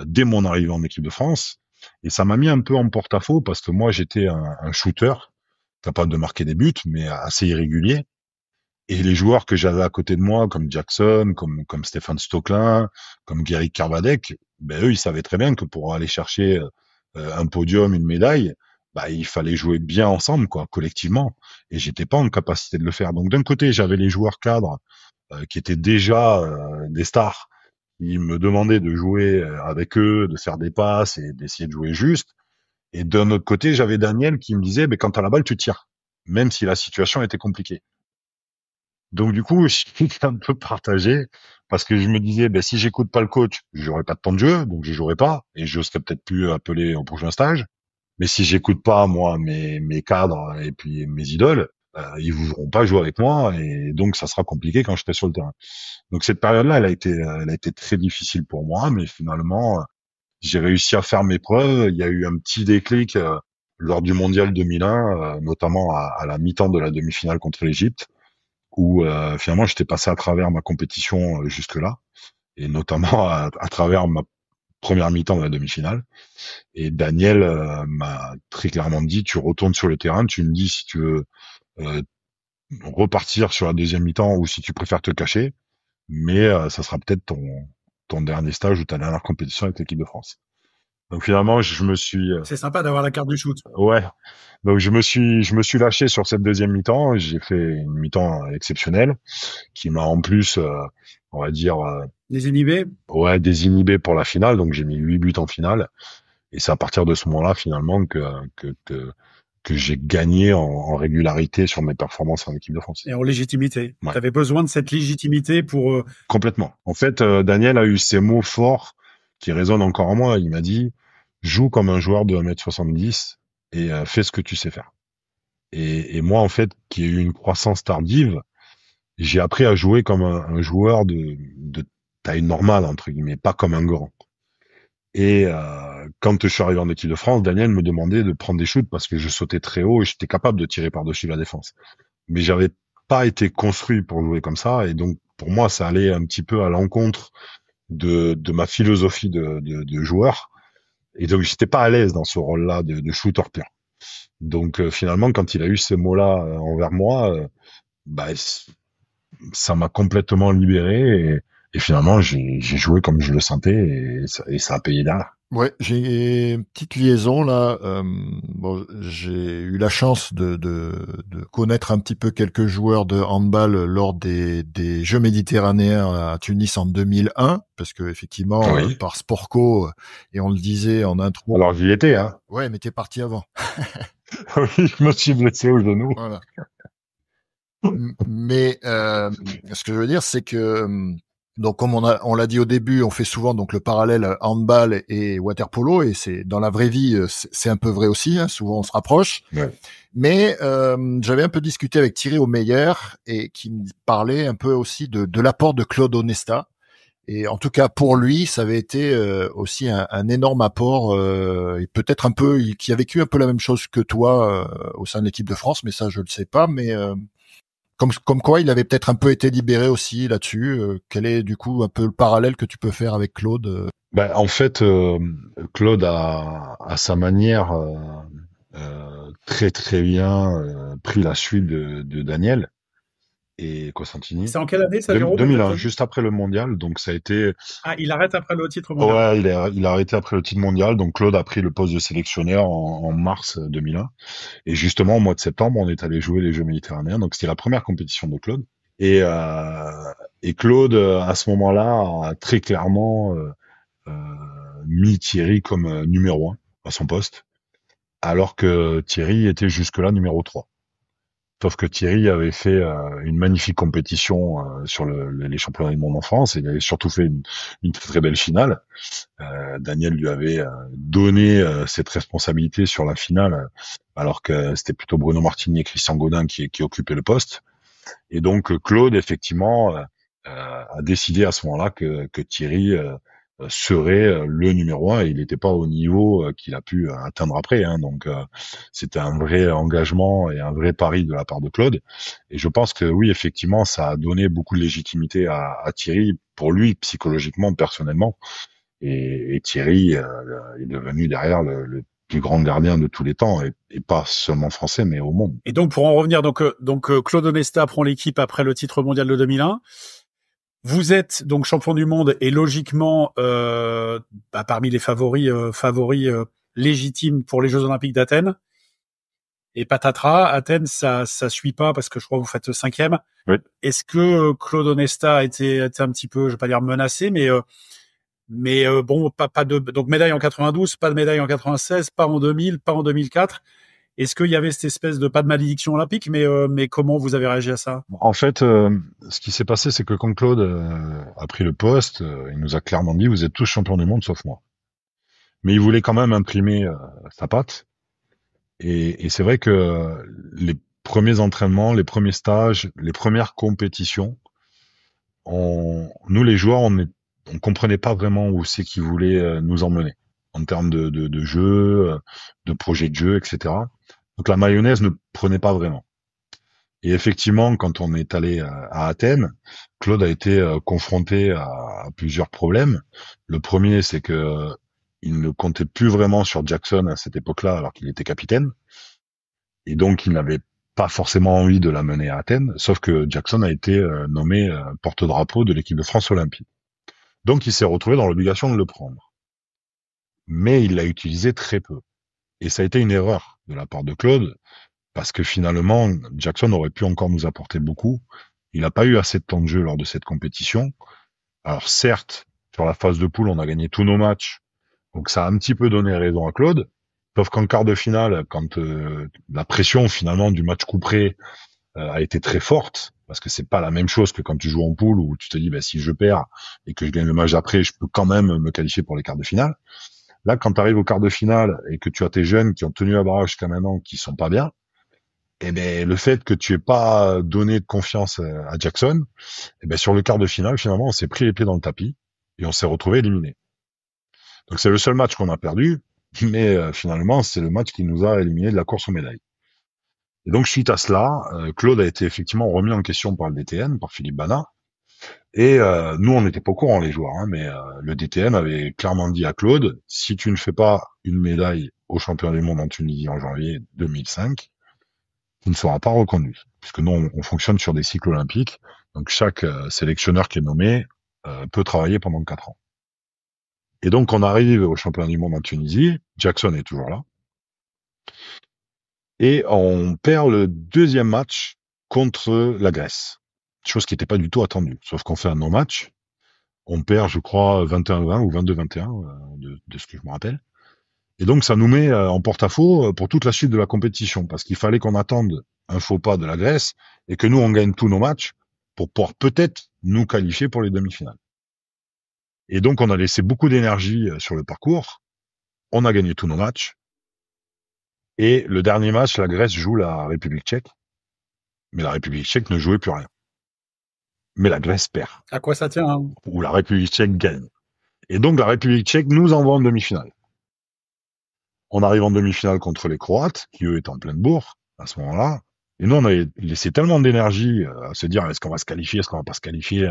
dès mon arrivée en équipe de France, et ça m'a mis un peu en porte-à-faux parce que moi j'étais un shooter capable de marquer des buts, mais assez irrégulier. Et les joueurs que j'avais à côté de moi, comme Jackson, comme Stéphane Stocklin, comme Gary Carvadec, eux ils savaient très bien que pour aller chercher un podium, une médaille, il fallait jouer bien ensemble, quoi, collectivement. Et j'étais pas en capacité de le faire. Donc d'un côté j'avais les joueurs cadres qui étaient déjà des stars. Ils me demandaient de jouer avec eux, de faire des passes et d'essayer de jouer juste. Et d'un autre côté, j'avais Daniel qui me disait, quand t'as la balle, tu tires, même si la situation était compliquée. Donc du coup, j'étais un peu partagé parce que je me disais, si j'écoute pas le coach, j'aurai pas de temps de jeu, donc je jouerai pas et je serai peut-être plus appelé au prochain stage. Mais si j'écoute pas moi mes cadres et puis mes idoles, ils voudront pas jouer avec moi et donc ça sera compliqué quand je serai sur le terrain. Donc cette période-là, elle a été très difficile pour moi, mais finalement, j'ai réussi à faire mes preuves. Il y a eu un petit déclic lors du mondial 2001, notamment à la mi-temps de la demi-finale contre l'Égypte, où finalement j'étais passé à travers ma compétition jusque-là, et notamment à travers ma première mi-temps de la demi-finale. Et Daniel m'a très clairement dit, tu retournes sur le terrain, tu me dis si tu veux repartir sur la deuxième mi-temps ou si tu préfères te cacher, mais ça sera peut-être ton dernier stage ou ta dernière compétition avec l'équipe de France. Donc finalement, je me suis C'est sympa d'avoir la carte du shoot. ouais. Donc je me suis lâché sur cette deuxième mi-temps. J'ai fait une mi-temps exceptionnelle qui m'a en plus, on va dire, Désinhibé. ouais, désinhibé pour la finale. Donc j'ai mis 8 buts en finale. Et c'est à partir de ce moment-là finalement que j'ai gagné en régularité sur mes performances en équipe de France. Et en légitimité. Ouais. Tu avais besoin de cette légitimité pour... Complètement. En fait, Daniel a eu ces mots forts qui résonnent encore en moi. Il m'a dit, joue comme un joueur de 1m70 et fais ce que tu sais faire. Et moi, en fait, qui ai eu une croissance tardive, j'ai appris à jouer comme un joueur de taille normale, entre guillemets, pas comme un grand. Et quand je suis arrivé en équipe de France, Daniel me demandait de prendre des shoots parce que je sautais très haut et j'étais capable de tirer par-dessus la défense. Mais j'avais pas été construit pour jouer comme ça, et donc pour moi, ça allait un petit peu à l'encontre de ma philosophie de joueur. Et donc j'étais pas à l'aise dans ce rôle-là de shooter pur. Donc finalement, quand il a eu ces mots-là envers moi, bah, ça m'a complètement libéré, et finalement j'ai joué comme je le sentais, et ça a payé derrière. Ouais, j'ai une petite liaison là. Bon, j'ai eu la chance de connaître un petit peu quelques joueurs de handball lors des Jeux méditerranéens à Tunis en 2001, parce que effectivement, Oui. par Sportco, et on le disait en intro. Alors j'y étais, hein. Ouais, mais t'es parti avant. Oui, je me suis blessé au genou. Voilà. Mais ce que je veux dire, c'est que donc comme on l'a dit au début, on fait souvent donc le parallèle handball et water-polo, et c'est dans la vraie vie, c'est un peu vrai aussi. Hein, souvent on se rapproche. Ouais. Mais j'avais un peu discuté avec Thierry Omeyer, et qui me parlait un peu aussi de l'apport de Claude Onesta. Et en tout cas pour lui, ça avait été aussi un énorme apport, et peut-être un peu qui a vécu un peu la même chose que toi au sein de l'équipe de France, mais ça je le sais pas. Mais comme quoi, il avait peut-être un peu été libéré aussi là-dessus. Quel est du coup un peu le parallèle que tu peux faire avec Claude? Ben, en fait, Claude a à sa manière très très bien pris la suite de Daniel et Costantini. C'est en quelle année ça, Jérôme? 2001, juste après le mondial. Donc ça a été. Ah, il arrête après le titre mondial. Ouais, il a arrêté après le titre mondial. Donc Claude a pris le poste de sélectionneur en mars 2001. Et justement, au mois de septembre, on est allé jouer les Jeux méditerranéens. Donc c'était la première compétition de Claude. Et Claude, à ce moment-là, a très clairement mis Thierry comme numéro 1 à son poste, alors que Thierry était jusque-là numéro 3. Sauf que Thierry avait fait une magnifique compétition sur les championnats du monde en France, et il avait surtout fait une très, très belle finale. Daniel lui avait donné cette responsabilité sur la finale, alors que c'était plutôt Bruno Martini et Christian Godin qui occupaient le poste. Et donc Claude, effectivement, a décidé à ce moment-là que Thierry serait le numéro 1, et il n'était pas au niveau qu'il a pu atteindre après. Hein. Donc c'était un vrai engagement et un vrai pari de la part de Claude. Et je pense que oui, effectivement, ça a donné beaucoup de légitimité à Thierry, pour lui, psychologiquement, personnellement. Et Thierry est devenu derrière le plus grand gardien de tous les temps, et pas seulement français, mais au monde. Et donc pour en revenir, donc Claude Onesta prend l'équipe après le titre mondial de 2001. Vous êtes donc champion du monde, et logiquement parmi les favoris légitimes pour les Jeux Olympiques d'Athènes. Et patatras, Athènes, ça suit pas, parce que je crois que vous faites 5e. Oui. Est-ce que Claude Onesta a été un petit peu, je vais pas dire menacé, mais bon, pas de, donc médaille en 92, pas de médaille en 96, pas en 2000, pas en 2004. Est-ce qu'il y avait cette espèce de, pas de malédiction olympique, mais comment vous avez réagi à ça? En fait, ce qui s'est passé, c'est que quand Claude a pris le poste, il nous a clairement dit, vous êtes tous champions du monde sauf moi. Mais il voulait quand même imprimer sa patte. Et c'est vrai que les premiers entraînements, les premiers stages, les premières compétitions, nous les joueurs, on comprenait pas vraiment où c'est qu'il voulait nous emmener. en termes de jeu, de projet de jeu, etc. Donc la mayonnaise ne prenait pas vraiment. Et effectivement, quand on est allé à Athènes, Claude a été confronté à plusieurs problèmes. Le premier, c'est que il ne comptait plus vraiment sur Jackson à cette époque-là, alors qu'il était capitaine. Et donc, il n'avait pas forcément envie de la mener à Athènes, sauf que Jackson a été nommé porte-drapeau de l'équipe de France olympique. Donc, il s'est retrouvé dans l'obligation de le prendre. Mais il l'a utilisé très peu. Et ça a été une erreur de la part de Claude, parce que finalement, Jackson aurait pu encore nous apporter beaucoup. Il n'a pas eu assez de temps de jeu lors de cette compétition. Alors certes, sur la phase de poule, on a gagné tous nos matchs, donc ça a un petit peu donné raison à Claude. Sauf qu'en quart de finale, quand la pression finalement du match couperé a été très forte, parce que c'est pas la même chose que quand tu joues en poule où tu te dis si je perds et que je gagne le match d'après, je peux quand même me qualifier pour les quarts de finale. Là, quand tu arrives au quart de finale et que tu as tes jeunes qui ont tenu la barrage jusqu'à maintenant, qui sont pas bien, le fait que tu aies pas donné de confiance à Jackson, sur le quart de finale, finalement, on s'est pris les pieds dans le tapis et on s'est retrouvé éliminé. Donc c'est le seul match qu'on a perdu, mais finalement, c'est le match qui nous a éliminés de la course aux médailles. Et donc, suite à cela, Claude a été effectivement remis en question par le DTN, par Philippe Bana. Et nous, on n'était pas au courant, les joueurs, mais le DTN avait clairement dit à Claude, si tu ne fais pas une médaille au championnat du monde en Tunisie en janvier 2005, tu ne seras pas reconduit. Puisque nous, on fonctionne sur des cycles olympiques. Donc, chaque sélectionneur qui est nommé peut travailler pendant 4 ans. Et donc, on arrive au championnat du monde en Tunisie. Jackson est toujours là. Et on perd le deuxième match contre la Grèce. Chose qui n'était pas du tout attendue. Sauf qu'on fait un non-match. On perd, je crois, 21-20 ou 22-21, de ce que je me rappelle. Et donc, ça nous met en porte-à-faux pour toute la suite de la compétition. Parce qu'il fallait qu'on attende un faux pas de la Grèce et que nous, on gagne tous nos matchs pour pouvoir peut-être nous qualifier pour les demi-finales. Et donc, on a laissé beaucoup d'énergie sur le parcours. On a gagné tous nos matchs. Et le dernier match, la Grèce joue la République tchèque. Mais la République tchèque ne jouait plus rien. Mais la Grèce perd. À quoi ça tient, hein? Ou la République tchèque gagne. Et donc, la République tchèque nous envoie en demi-finale. On arrive en demi-finale contre les Croates, qui eux étaient en pleine bourre à ce moment-là. Et nous, on avait laissé tellement d'énergie à se dire est-ce qu'on va se qualifier, est-ce qu'on va pas se qualifier,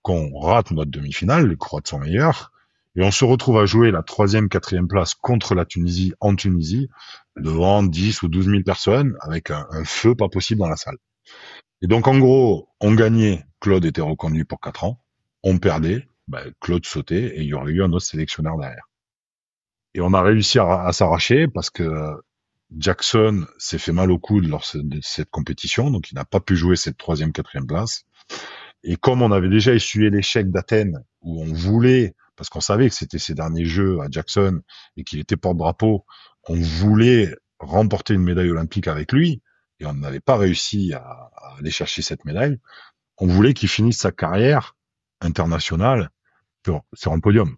qu'on rate notre demi-finale. Les Croates sont meilleurs. Et on se retrouve à jouer la 3e, 4e place contre la Tunisie en Tunisie, devant 10 ou 12 000 personnes, avec un feu pas possible dans la salle. Et donc, en gros, on gagnait, Claude était reconduit pour 4 ans. On perdait, Claude sautait et il y aurait eu un autre sélectionneur derrière. Et on a réussi à s'arracher parce que Jackson s'est fait mal au coude lors de cette compétition, donc il n'a pas pu jouer cette 3e, 4e place. Et comme on avait déjà essuyé l'échec d'Athènes, où on voulait, parce qu'on savait que c'était ses derniers jeux à Jackson et qu'il était porte-drapeau, on voulait remporter une médaille olympique avec lui, et on n'avait pas réussi à aller chercher cette médaille. On voulait qu'il finisse sa carrière internationale sur un podium.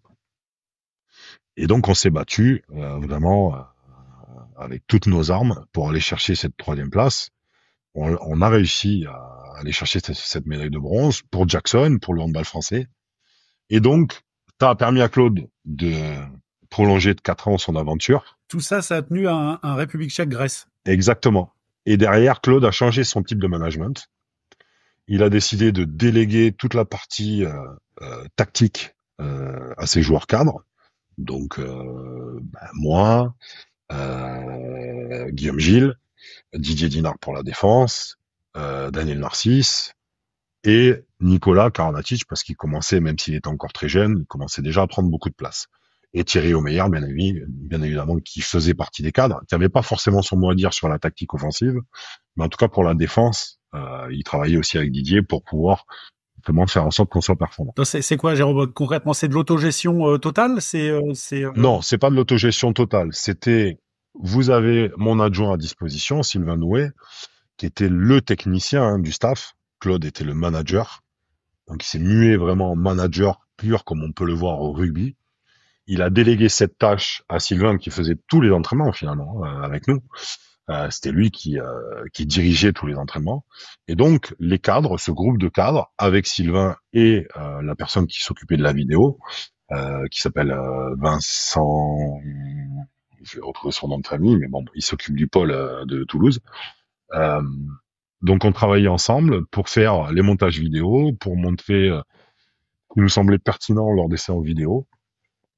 Et donc on s'est battu vraiment avec toutes nos armes pour aller chercher cette 3e place. On a réussi à aller chercher cette médaille de bronze pour Jackson, pour le handball français. Et donc, ça a permis à Claude de prolonger de 4 ans son aventure. Tout ça, ça a tenu un République tchèque-Grèce. Exactement. Et derrière, Claude a changé son type de management. Il a décidé de déléguer toute la partie tactique à ses joueurs cadres. Donc, moi, Guillaume Gilles, Didier Dinard pour la défense, Daniel Narcisse et Nicolas Karabatic, parce qu'il commençait, même s'il était encore très jeune, il commençait déjà à prendre beaucoup de place. Et Thierry Omeyer, bien évidemment, qui faisait partie des cadres, qui n'avait pas forcément son mot à dire sur la tactique offensive, mais en tout cas pour la défense, il travaillait aussi avec Didier pour pouvoir vraiment faire en sorte qu'on soit performant. C'est quoi, Jérôme, concrètement? C'est de l'autogestion totale? Non, c'est pas de l'autogestion totale. C'était, vous avez mon adjoint à disposition, Sylvain Nouet, qui était le technicien du staff. Claude était le manager. Donc, il s'est mué vraiment en manager pur, comme on peut le voir au rugby. Il a délégué cette tâche à Sylvain, qui faisait tous les entraînements, finalement, avec nous. C'était lui qui dirigeait tous les entraînements. Et donc, les cadres, ce groupe de cadres, avec Sylvain et la personne qui s'occupait de la vidéo, qui s'appelle Vincent. Je vais retrouver son nom de famille, mais bon, il s'occupe du pôle de Toulouse. Euh, donc on travaillait ensemble pour faire les montages vidéo, pour montrer ce qui nous semblait pertinent lors des séances vidéo.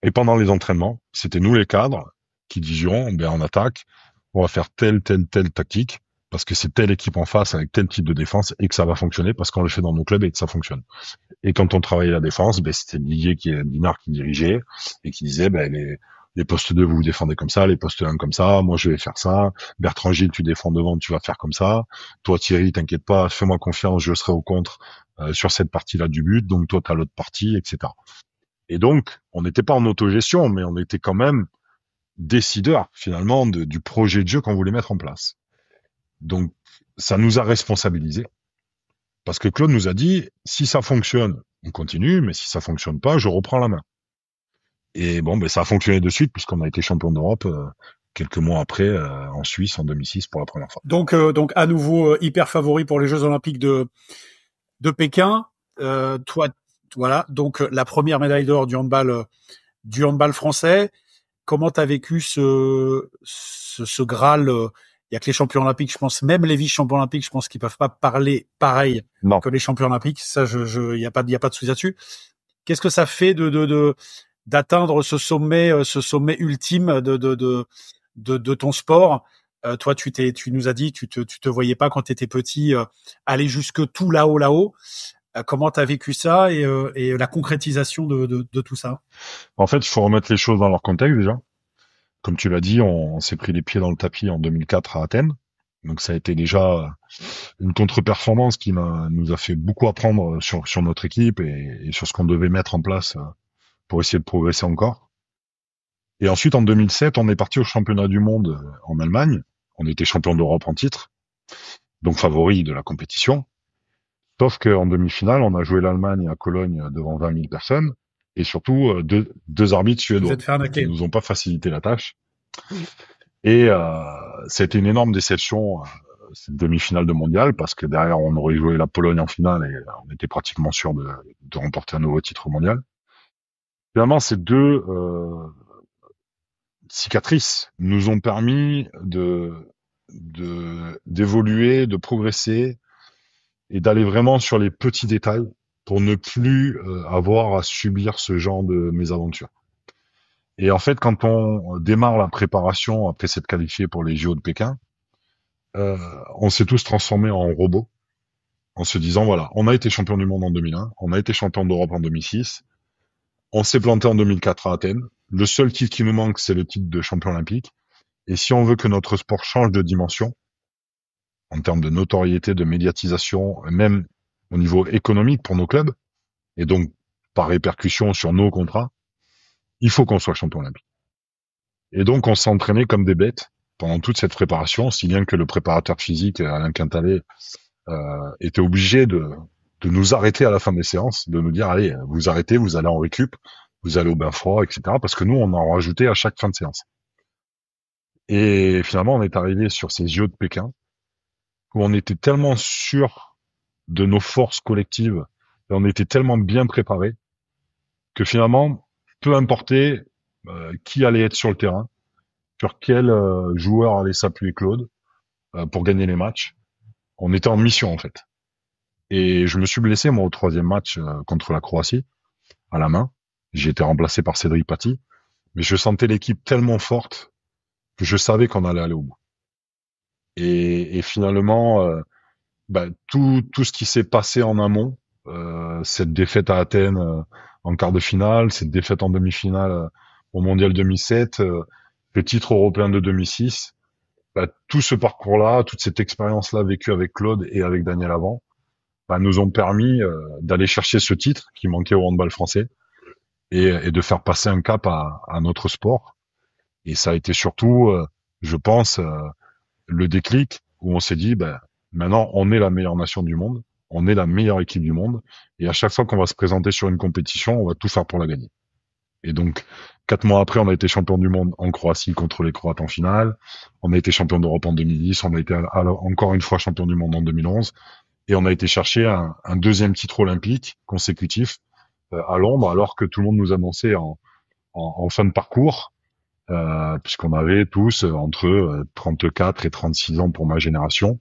Et pendant les entraînements, c'était nous les cadres qui disions, ben en attaque, on va faire telle tactique, parce que c'est telle équipe en face avec tel type de défense et que ça va fonctionner parce qu'on le fait dans nos clubs et que ça fonctionne. Et quand on travaillait la défense, ben c'était Dinard qui dirigeait et qui disait, ben les postes 2, vous vous défendez comme ça, les postes 1 comme ça, moi je vais faire ça, Bertrand Gilles, tu défends devant, tu vas faire comme ça, toi Thierry, t'inquiète pas, fais-moi confiance, je serai au contre sur cette partie-là du but, donc toi t'as l'autre partie, etc. Et donc, on n'était pas en autogestion, mais on était quand même décideurs, finalement, du projet de jeu qu'on voulait mettre en place. Donc, ça nous a responsabilisés. Parce que Claude nous a dit, si ça fonctionne, on continue, mais si ça fonctionne pas, je reprends la main. Et bon, ben, ça a fonctionné de suite, puisqu'on a été champion d'Europe quelques mois après, en Suisse, en 2006, pour la première fois. Donc à nouveau, hyper favori pour les Jeux Olympiques de Pékin. Toi, voilà, donc la première médaille d'or du handball français. Comment t'as vécu ce Graal? Il y a que les champions olympiques, je pense, même les vice-champions olympiques, je pense qu'ils peuvent pas parler pareil que les champions olympiques. Ça, il y a pas de souci là-dessus. Qu'est-ce que ça fait d'atteindre ce sommet ultime de ton sport? Toi, tu nous as dit, tu te voyais pas quand t'étais petit aller jusque tout là-haut. Comment t'as vécu ça et la concrétisation de tout ça? En fait, il faut remettre les choses dans leur contexte déjà. Comme tu l'as dit, on s'est pris les pieds dans le tapis en 2004 à Athènes. Donc ça a été déjà une contre-performance qui nous a fait beaucoup apprendre sur notre équipe et sur ce qu'on devait mettre en place pour essayer de progresser encore. Et ensuite, en 2007, on est parti au championnat du monde en Allemagne. On était champion d'Europe en titre, donc favori de la compétition. Sauf qu'en demi-finale, on a joué l'Allemagne à Cologne devant 20 000 personnes. Et surtout, deux arbitres suédois qui nous ont pas facilité la tâche. Et c'était une énorme déception, cette demi-finale de mondial, parce que derrière, on aurait joué la Pologne en finale et on était pratiquement sûr de remporter un nouveau titre mondial. Finalement, ces deux cicatrices nous ont permis d'évoluer, de progresser et d'aller vraiment sur les petits détails pour ne plus avoir à subir ce genre de mésaventures. Et en fait, quand on démarre la préparation après s'être qualifié pour les JO de Pékin, on s'est tous transformés en robots en se disant, voilà, on a été champion du monde en 2001, on a été champion d'Europe en 2006, on s'est planté en 2004 à Athènes, le seul titre qui nous manque, c'est le titre de champion olympique, et si on veut que notre sport change de dimension, en termes de notoriété, de médiatisation, même au niveau économique pour nos clubs, et donc par répercussion sur nos contrats, il faut qu'on soit champion olympique. Et donc on s'est entraîné comme des bêtes pendant toute cette préparation, si bien que le préparateur physique, Alain Quintalet, était obligé de nous arrêter à la fin des séances, de nous dire, allez, vous arrêtez, vous allez en récup, vous allez au bain froid, etc. Parce que nous, on en rajoutait à chaque fin de séance. Et finalement, on est arrivé sur ces JO de Pékin, où on était tellement sûr de nos forces collectives, et on était tellement bien préparés, que finalement, peu importait qui allait être sur le terrain, sur quel joueur allait s'appuyer Claude pour gagner les matchs, on était en mission en fait. Et je me suis blessé moi au troisième match contre la Croatie, à la main. J'ai été remplacé par Cédric Paty, mais je sentais l'équipe tellement forte que je savais qu'on allait aller au bout. Et finalement, tout ce qui s'est passé en amont, cette défaite à Athènes en quart de finale, cette défaite en demi-finale au Mondial 2007, le titre européen de 2006, tout ce parcours-là, toute cette expérience-là vécue avec Claude et avec Daniel Avant, nous ont permis d'aller chercher ce titre qui manquait au handball français et de faire passer un cap à notre sport. Et ça a été surtout, je pense, le déclic où on s'est dit, maintenant, on est la meilleure nation du monde, on est la meilleure équipe du monde, et à chaque fois qu'on va se présenter sur une compétition, on va tout faire pour la gagner. Et donc, 4 mois après, on a été champion du monde en Croatie contre les Croates en finale, on a été champion d'Europe en 2010, on a été encore une fois champion du monde en 2011, et on a été chercher un deuxième titre olympique consécutif à Londres, alors que tout le monde nous annonçait en fin de parcours, puisqu'on avait tous entre 34 et 36 ans pour ma génération.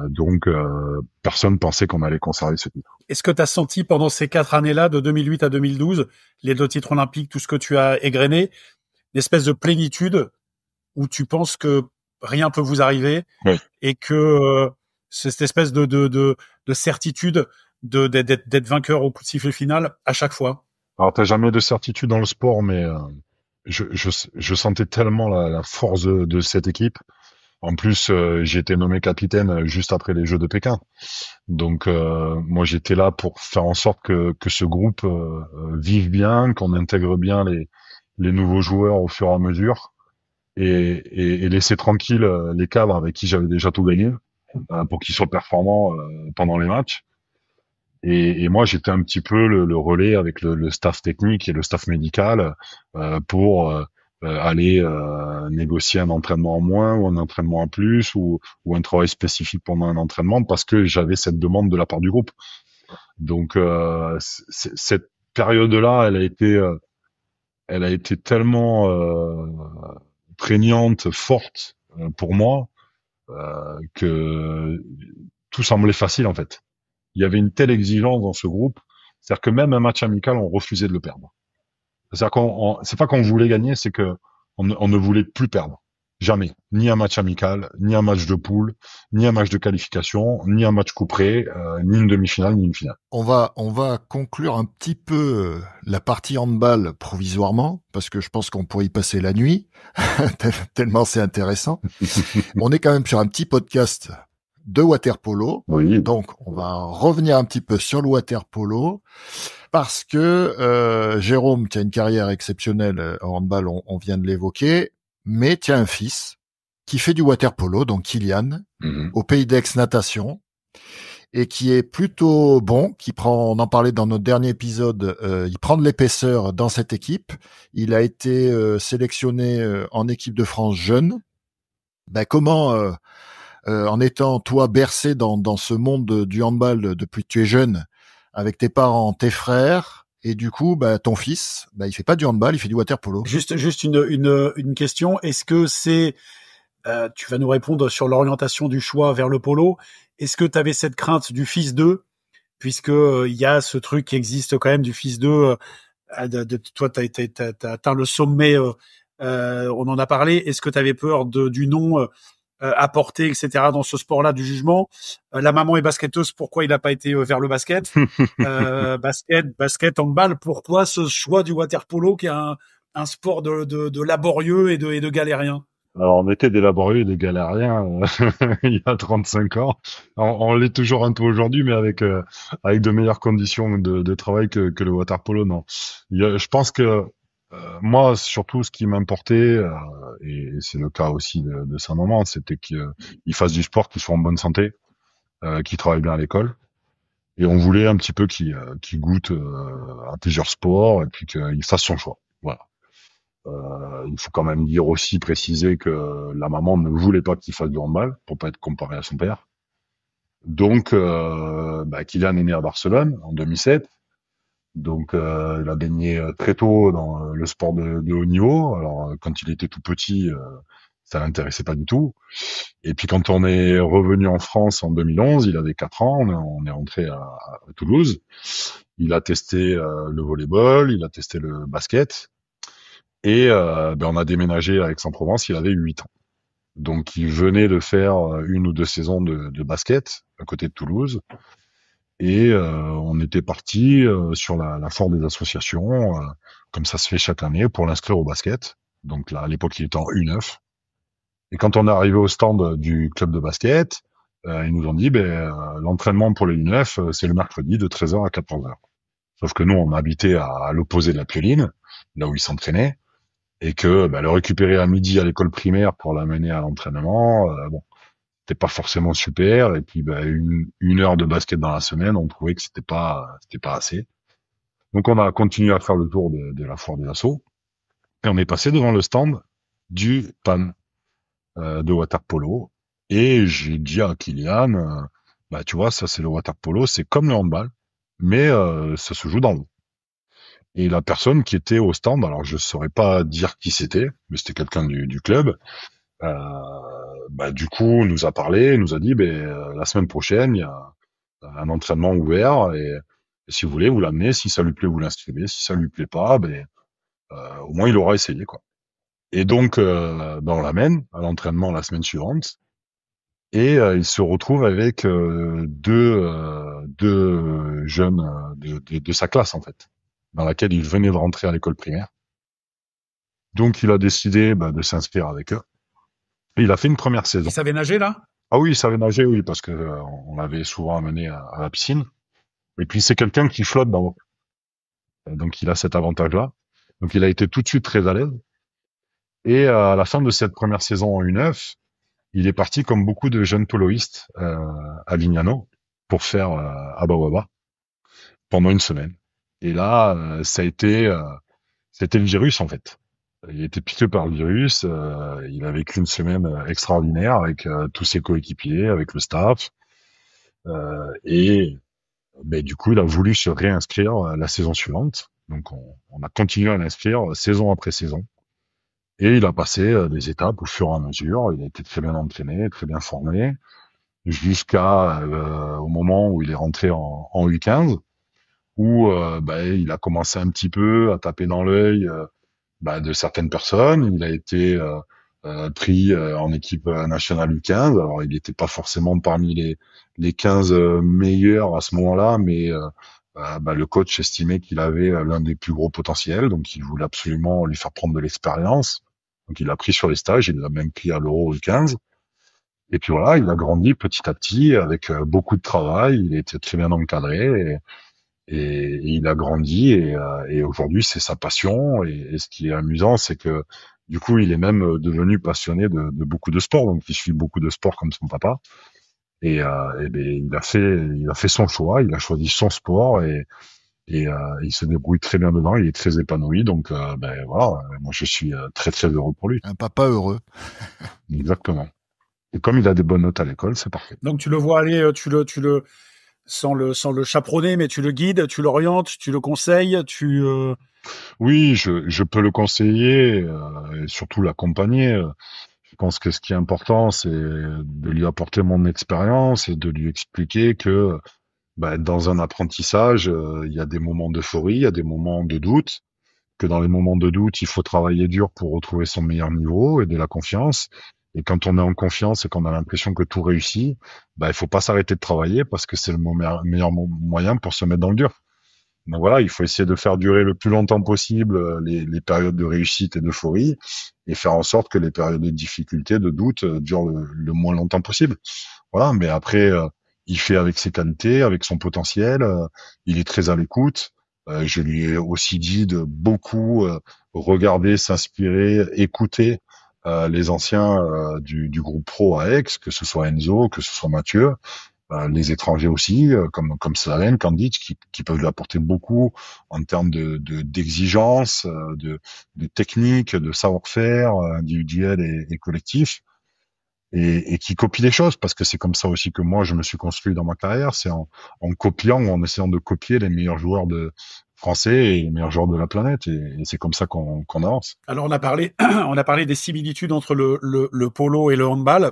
Donc, personne pensait qu'on allait conserver ce titre. Est-ce que tu as senti pendant ces 4 années-là, de 2008 à 2012, les 2 titres olympiques, tout ce que tu as égrené, une espèce de plénitude où tu penses que rien peut vous arriver, oui, et que c'est cette espèce de certitude d'être vainqueur au coup de sifflet final à chaque fois? Alors, t'as jamais de certitude dans le sport, mais je sentais tellement la force de cette équipe. En plus, j'ai été nommé capitaine juste après les Jeux de Pékin. Donc, moi, j'étais là pour faire en sorte que ce groupe vive bien, qu'on intègre bien les nouveaux joueurs au fur et à mesure, et laisser tranquille les cadres avec qui j'avais déjà tout gagné, pour qu'ils soient performants pendant les matchs. Et moi, j'étais un petit peu le relais avec le staff technique et le staff médical pour aller négocier un entraînement en moins ou un entraînement en plus ou un travail spécifique pendant un entraînement parce que j'avais cette demande de la part du groupe. Donc cette période-là, elle a été tellement prégnante, forte pour moi que tout semblait facile en fait. Il y avait une telle exigence dans ce groupe, c'est-à-dire que même un match amical, on refusait de le perdre. C'est-à-dire c'est pas qu'on voulait gagner, c'est que on ne voulait plus perdre. Jamais. Ni un match amical, ni un match de poule, ni un match de qualification, ni un match couperé, ni une demi-finale, ni une finale. On va conclure un petit peu la partie handball provisoirement, parce que je pense qu'on pourrait y passer la nuit, tellement c'est intéressant. On est quand même sur un petit podcast de water-polo. Oui. Donc, on va revenir un petit peu sur le water-polo, parce que Jérôme, tu as une carrière exceptionnelle en handball, on vient de l'évoquer, mais tu as un fils qui fait du water-polo, donc Kylian, au Pays d'Aix Natation, et qui est plutôt bon, qui prend, on en parlait dans notre dernier épisode, il prend de l'épaisseur dans cette équipe. Il a été sélectionné en équipe de France jeune. Ben, comment, en étant toi bercé dans ce monde du handball depuis que tu es jeune, avec tes parents, tes frères, et du coup, bah, ton fils, bah, il fait pas du handball, il fait du water-polo. Juste une question. Est-ce que c'est, tu vas nous répondre sur l'orientation du choix vers le polo. Est-ce que tu avais cette crainte du fils d'eux, puisque il y a ce truc qui existe quand même du fils d'eux, toi, t'as atteint le sommet, on en a parlé. Est-ce que tu avais peur du nom apporté, etc. dans ce sport-là, du jugement? La maman est basketteuse, pourquoi il n'a pas été vers le basket? Basket, handball, pourquoi ce choix du water-polo qui est un sport de laborieux et de galérien? Alors, on était des laborieux et des galériens il y a 35 ans. On l'est toujours un peu aujourd'hui, mais avec de meilleures conditions de travail que le water polo. Non, je pense que moi, surtout, ce qui m'importait, et c'est le cas aussi de sa maman, c'était qu'il fasse du sport, qu'il soit en bonne santé, qu'il travaille bien à l'école. Et on voulait un petit peu qu'il goûte à plusieurs sports et puis qu'il fasse son choix. Voilà. Il faut quand même dire aussi, préciser que la maman ne voulait pas qu'il fasse du handball pour pas être comparé à son père. Donc, Kylian est né à Barcelone en 2007. Donc, il a baigné très tôt dans le sport de haut niveau. Alors, quand il était tout petit, ça l'intéressait pas du tout. Et puis, quand on est revenu en France en 2011, il avait 4 ans, on est rentré à Toulouse. Il a testé le volleyball, il a testé le basket. Et on a déménagé à Aix-en-Provence, il avait 8 ans. Donc il venait de faire 1 ou 2 saisons de basket à côté de Toulouse. Et on était parti sur la foire des associations, comme ça se fait chaque année, pour l'inscrire au basket. Donc là, à l'époque, il était en U9. Et quand on est arrivé au stand du club de basket, ils nous ont dit, l'entraînement pour les U9, c'est le mercredi de 13h à 14h. Sauf que nous, on habitait à l'opposé de la Pioline, là où ils s'entraînaient. Et que le récupérer à midi à l'école primaire pour l'amener à l'entraînement, c'était pas forcément super. Et puis une heure de basket dans la semaine, on trouvait que c'était pas assez. Donc on a continué à faire le tour de la foire des assos et on est passé devant le stand du PAN de water polo. Et j'ai dit à Kylian, tu vois, ça c'est le water polo, c'est comme le handball, mais ça se joue dans l'eau. Et la personne qui était au stand, alors je saurais pas dire qui c'était, mais c'était quelqu'un du club. Du coup, nous a parlé, nous a dit, la semaine prochaine, il y a un entraînement ouvert et si vous voulez, vous l'amenez. Si ça lui plaît, vous l'inscrivez. Si ça lui plaît pas, au moins il aura essayé, quoi. Et donc, on l'amène à l'entraînement la semaine suivante et il se retrouve avec deux jeunes de sa classe en fait, dans laquelle il venait de rentrer à l'école primaire. Donc, il a décidé de s'inscrire avec eux. Et il a fait une première saison. Il savait nager, là? Ah oui, il savait nager, oui, parce que on l'avait souvent amené à la piscine. Et puis, c'est quelqu'un qui flotte dans l'eau. Donc, il a cet avantage-là. Donc, il a été tout de suite très à l'aise. Et à la fin de cette première saison en U9, il est parti comme beaucoup de jeunes poloistes à Lignano pour faire Abba Waba pendant une semaine. Et là, c'était le virus en fait. Il était piqué par le virus. Il a vécu une semaine extraordinaire avec tous ses coéquipiers, avec le staff. Du coup, il a voulu se réinscrire la saison suivante. Donc, on a continué à l'inscrire saison après saison. Et il a passé des étapes au fur et à mesure. Il a été très bien entraîné, très bien formé, jusqu'à au moment où il est rentré en U15, où il a commencé un petit peu à taper dans l'œil de certaines personnes. Il a été pris en équipe nationale U15. Alors, il n'était pas forcément parmi les 15 meilleurs à ce moment-là, mais le coach estimait qu'il avait l'un des plus gros potentiels, donc il voulait absolument lui faire prendre de l'expérience. Donc, il l'a pris sur les stages, il l'a même pris à l'Euro U15. Et puis voilà, il a grandi petit à petit avec beaucoup de travail. Il était très bien encadré et il a grandi et aujourd'hui c'est sa passion. Et ce qui est amusant, c'est que du coup, il est même devenu passionné de beaucoup de sports. Donc, il suit beaucoup de sports comme son papa. Il a fait son choix. Il a choisi son sport et il se débrouille très bien dedans. Il est très épanoui. Donc, voilà, moi je suis très très heureux pour lui. Un papa heureux. Exactement. Et comme il a des bonnes notes à l'école, c'est parfait. Donc tu le vois aller, tu le sans le chaperonner, mais tu le guides, tu l'orientes, tu le conseilles, Oui, je peux le conseiller et surtout l'accompagner. Je pense que ce qui est important, c'est de lui apporter mon expérience et de lui expliquer que dans un apprentissage, il y a des moments d'euphorie, il y a des moments de doute, que dans les moments de doute, il faut travailler dur pour retrouver son meilleur niveau et de la confiance. Et quand on est en confiance et qu'on a l'impression que tout réussit, il faut pas s'arrêter de travailler parce que c'est le meilleur moyen pour se mettre dans le dur. Donc voilà, il faut essayer de faire durer le plus longtemps possible les périodes de réussite et d'euphorie et faire en sorte que les périodes de difficulté, de doute durent le moins longtemps possible. Voilà, mais après, il fait avec ses qualités, avec son potentiel, il est très à l'écoute. Je lui ai aussi dit de beaucoup regarder, s'inspirer, écouter les anciens du groupe pro à Aix, que ce soit Enzo, que ce soit Mathieu, les étrangers aussi, comme Slalen, Candide, qui peuvent lui apporter beaucoup en termes d'exigence, de technique, de savoir-faire individuel et collectif, et qui copient les choses, parce que c'est comme ça aussi que moi je me suis construit dans ma carrière, c'est en copiant ou en essayant de copier les meilleurs joueurs de français et les meilleurs joueurs de la planète, et c'est comme ça qu'on avance. Alors on a parlé des similitudes entre le polo et le handball.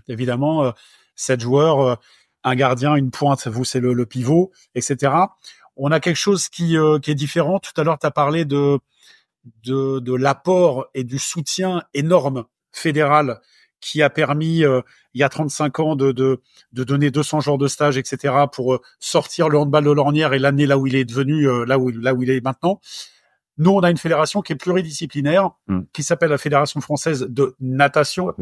Évidemment, 7 joueurs, un gardien, une pointe, vous c'est le pivot, etc. On a quelque chose qui est différent. Tout à l'heure, tu as parlé de l'apport et du soutien énorme fédéral qui a permis, il y a 35 ans, de donner 200 jours de stage, etc., pour sortir le handball de l'ornière et l'amener là où il est devenu, là où il est maintenant. Nous, on a une fédération qui est pluridisciplinaire, qui s'appelle la Fédération française de natation,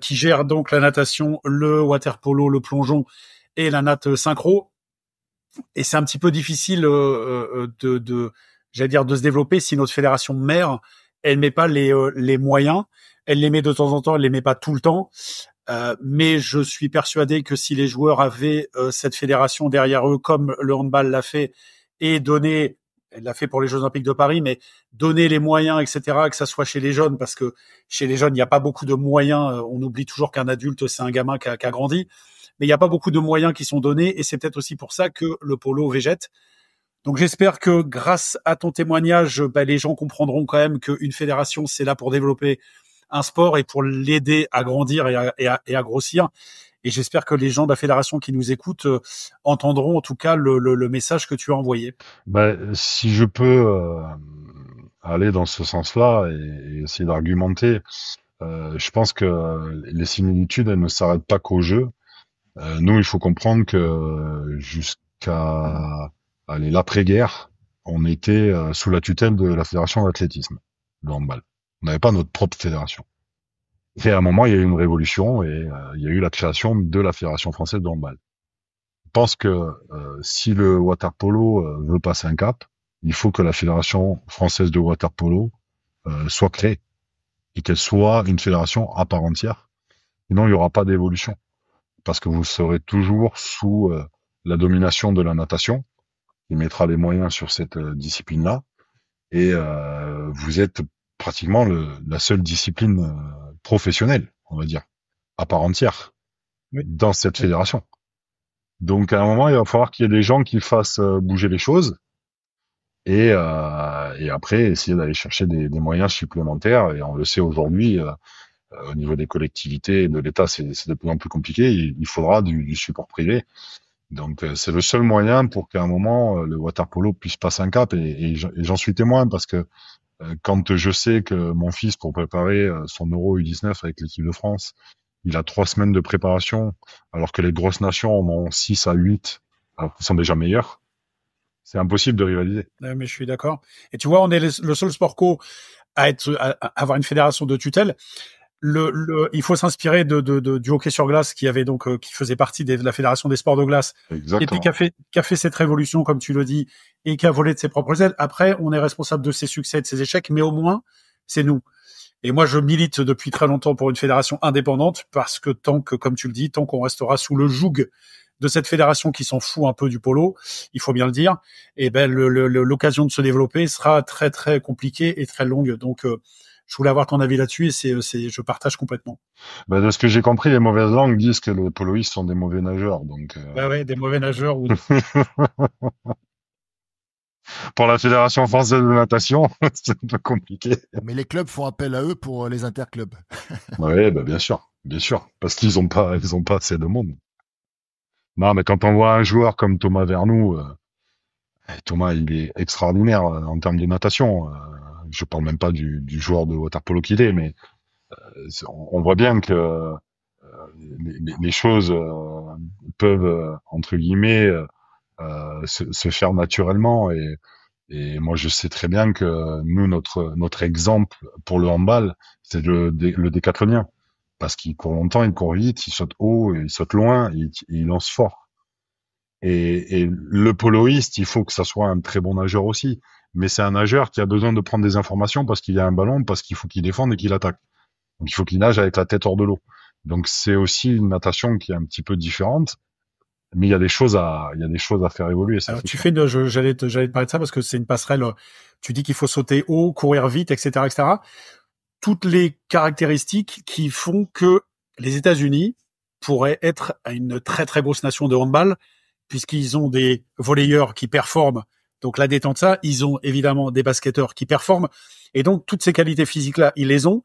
qui gère donc la natation, le water-polo, le plongeon et la natte synchro. Et c'est un petit peu difficile j'allais dire, de se développer si notre fédération mère, elle met pas les moyens. Elle les met de temps en temps, elle les met pas tout le temps. Mais je suis persuadé que si les joueurs avaient cette fédération derrière eux, comme le handball l'a fait, et donné, elle l'a fait pour les Jeux Olympiques de Paris, mais donner les moyens, etc., que ça soit chez les jeunes, parce que chez les jeunes, il n'y a pas beaucoup de moyens. On oublie toujours qu'un adulte, c'est un gamin qui a grandi. Mais il n'y a pas beaucoup de moyens qui sont donnés, et c'est peut-être aussi pour ça que le polo végète. Donc j'espère que grâce à ton témoignage, les gens comprendront quand même qu'une fédération, c'est là pour développer un sport et pour l'aider à grandir et à grossir. Et j'espère que les gens de la fédération qui nous écoutent entendront en tout cas le message que tu as envoyé. Si je peux aller dans ce sens-là et essayer d'argumenter, je pense que les similitudes, elles ne s'arrêtent pas qu'au jeu. Nous, il faut comprendre que jusqu'à l'après-guerre, on était sous la tutelle de la fédération d'athlétisme, le handball. On n'avait pas notre propre fédération. Et à un moment, il y a eu une révolution et il y a eu la création de la Fédération française de handball. Je pense que si le water-polo veut passer un cap, il faut que la Fédération française de water-polo soit créée et qu'elle soit une fédération à part entière. Sinon, il n'y aura pas d'évolution parce que vous serez toujours sous la domination de la natation qui mettra les moyens sur cette discipline-là et vous êtes pratiquement la seule discipline professionnelle, on va dire, à part entière dans cette fédération. Donc à un moment, il va falloir qu'il y ait des gens qui fassent bouger les choses et après essayer d'aller chercher des moyens supplémentaires. Et on le sait aujourd'hui, au niveau des collectivités et de l'État, c'est de plus en plus compliqué. Il faudra du support privé. Donc c'est le seul moyen pour qu'à un moment le water-polo puisse passer un cap. Et j'en suis témoin parce que quand je sais que mon fils, pour préparer son Euro U19 avec l'équipe de France, il a 3 semaines de préparation, alors que les grosses nations en ont 6 à 8, alors qu'ils sont déjà meilleurs, c'est impossible de rivaliser. Mais je suis d'accord. Et tu vois, on est le seul sport co à avoir une fédération de tutelle. Il faut s'inspirer du hockey sur glace qui avait donc qui faisait partie de la fédération des sports de glace. Exactement. Et puis qui a fait cette révolution comme tu le dis et qui a volé de ses propres ailes. Après, on est responsable de ses succès, de ses échecs, mais au moins c'est nous. Et moi, je milite depuis très longtemps pour une fédération indépendante parce que comme tu le dis, tant qu'on restera sous le joug de cette fédération qui s'en fout un peu du polo, il faut bien le dire, et l'occasion de se développer sera très très compliquée et très longue. Donc je voulais avoir ton avis là-dessus et je partage complètement. De ce que j'ai compris, les mauvaises langues disent que les poloistes sont des mauvais nageurs. Donc, des mauvais nageurs. Pour la Fédération française de natation, c'est un peu compliqué. Mais les clubs font appel à eux pour les interclubs. Oui, bien sûr, parce qu'ils ont pas assez de monde. Non, mais quand on voit un joueur comme Thomas Vernou, Thomas, il est extraordinaire en termes de natation. Je parle même pas du joueur de water-polo qu'il est, mais on voit bien que les choses peuvent entre guillemets se faire naturellement et moi je sais très bien que nous notre exemple pour le handball c'est le décathlonien parce qu'il court longtemps, il court vite, il saute haut, il saute loin, il lance fort et le poloiste il faut que ça soit un très bon nageur aussi, mais c'est un nageur qui a besoin de prendre des informations parce qu'il y a un ballon, parce qu'il faut qu'il défende et qu'il attaque, donc il faut qu'il nage avec la tête hors de l'eau. Donc c'est aussi une natation qui est un petit peu différente, mais il y a des choses à faire évoluer. Ça, alors j'allais te parler de ça parce que c'est une passerelle. Tu dis qu'il faut sauter haut, courir vite, etc., etc. Toutes les caractéristiques qui font que les États-Unis pourraient être une très très grosse nation de handball puisqu'ils ont des volleyeurs qui performent. Donc la détente ça, ils ont évidemment des basketteurs qui performent et donc toutes ces qualités physiques là, ils les ont.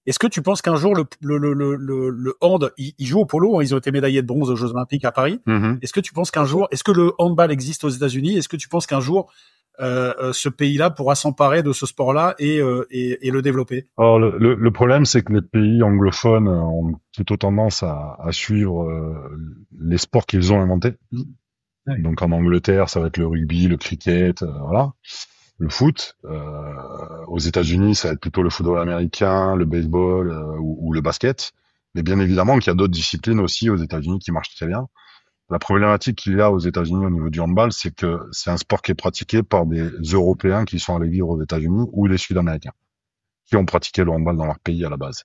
Est-ce que tu penses qu'un jour le hand, ils jouent au polo, ils ont été médaillés de bronze aux Jeux Olympiques à Paris. Mm-hmm. Est-ce que tu penses qu'un jour, est-ce que le handball existe aux États-Unis? Est-ce que tu penses qu'un jour ce pays-là pourra s'emparer de ce sport-là et le développer? Alors le problème, c'est que les pays anglophones ont plutôt tendance à suivre les sports qu'ils ont inventés. Ouais. Donc en Angleterre, ça va être le rugby, le cricket, voilà. Le foot. Aux États-Unis, ça va être plutôt le football américain, le baseball ou le basket. Mais bien évidemment qu'il y a d'autres disciplines aussi aux États-Unis qui marchent très bien. La problématique qu'il y a aux États-Unis au niveau du handball, c'est que c'est un sport qui est pratiqué par des Européens qui sont allés vivre aux États-Unis ou des Sud-Américains qui ont pratiqué le handball dans leur pays à la base.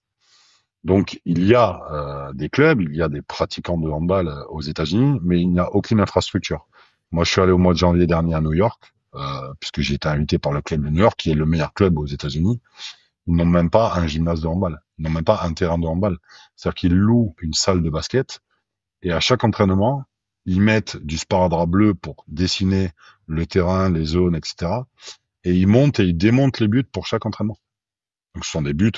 Donc il y a des clubs, il y a des pratiquants de handball aux États-Unis, mais il n'y a aucune infrastructure. Moi, je suis allé au mois de janvier dernier à New York. Puisque j'ai été invité par le club de New York, qui est le meilleur club aux États-Unis. Ils n'ont même pas un gymnase de handball. Ils n'ont même pas un terrain de handball. C'est-à-dire qu'ils louent une salle de basket et à chaque entraînement, ils mettent du sparadrap bleu pour dessiner le terrain, les zones, etc. Et ils montent et ils démontent les buts pour chaque entraînement. Donc ce sont des buts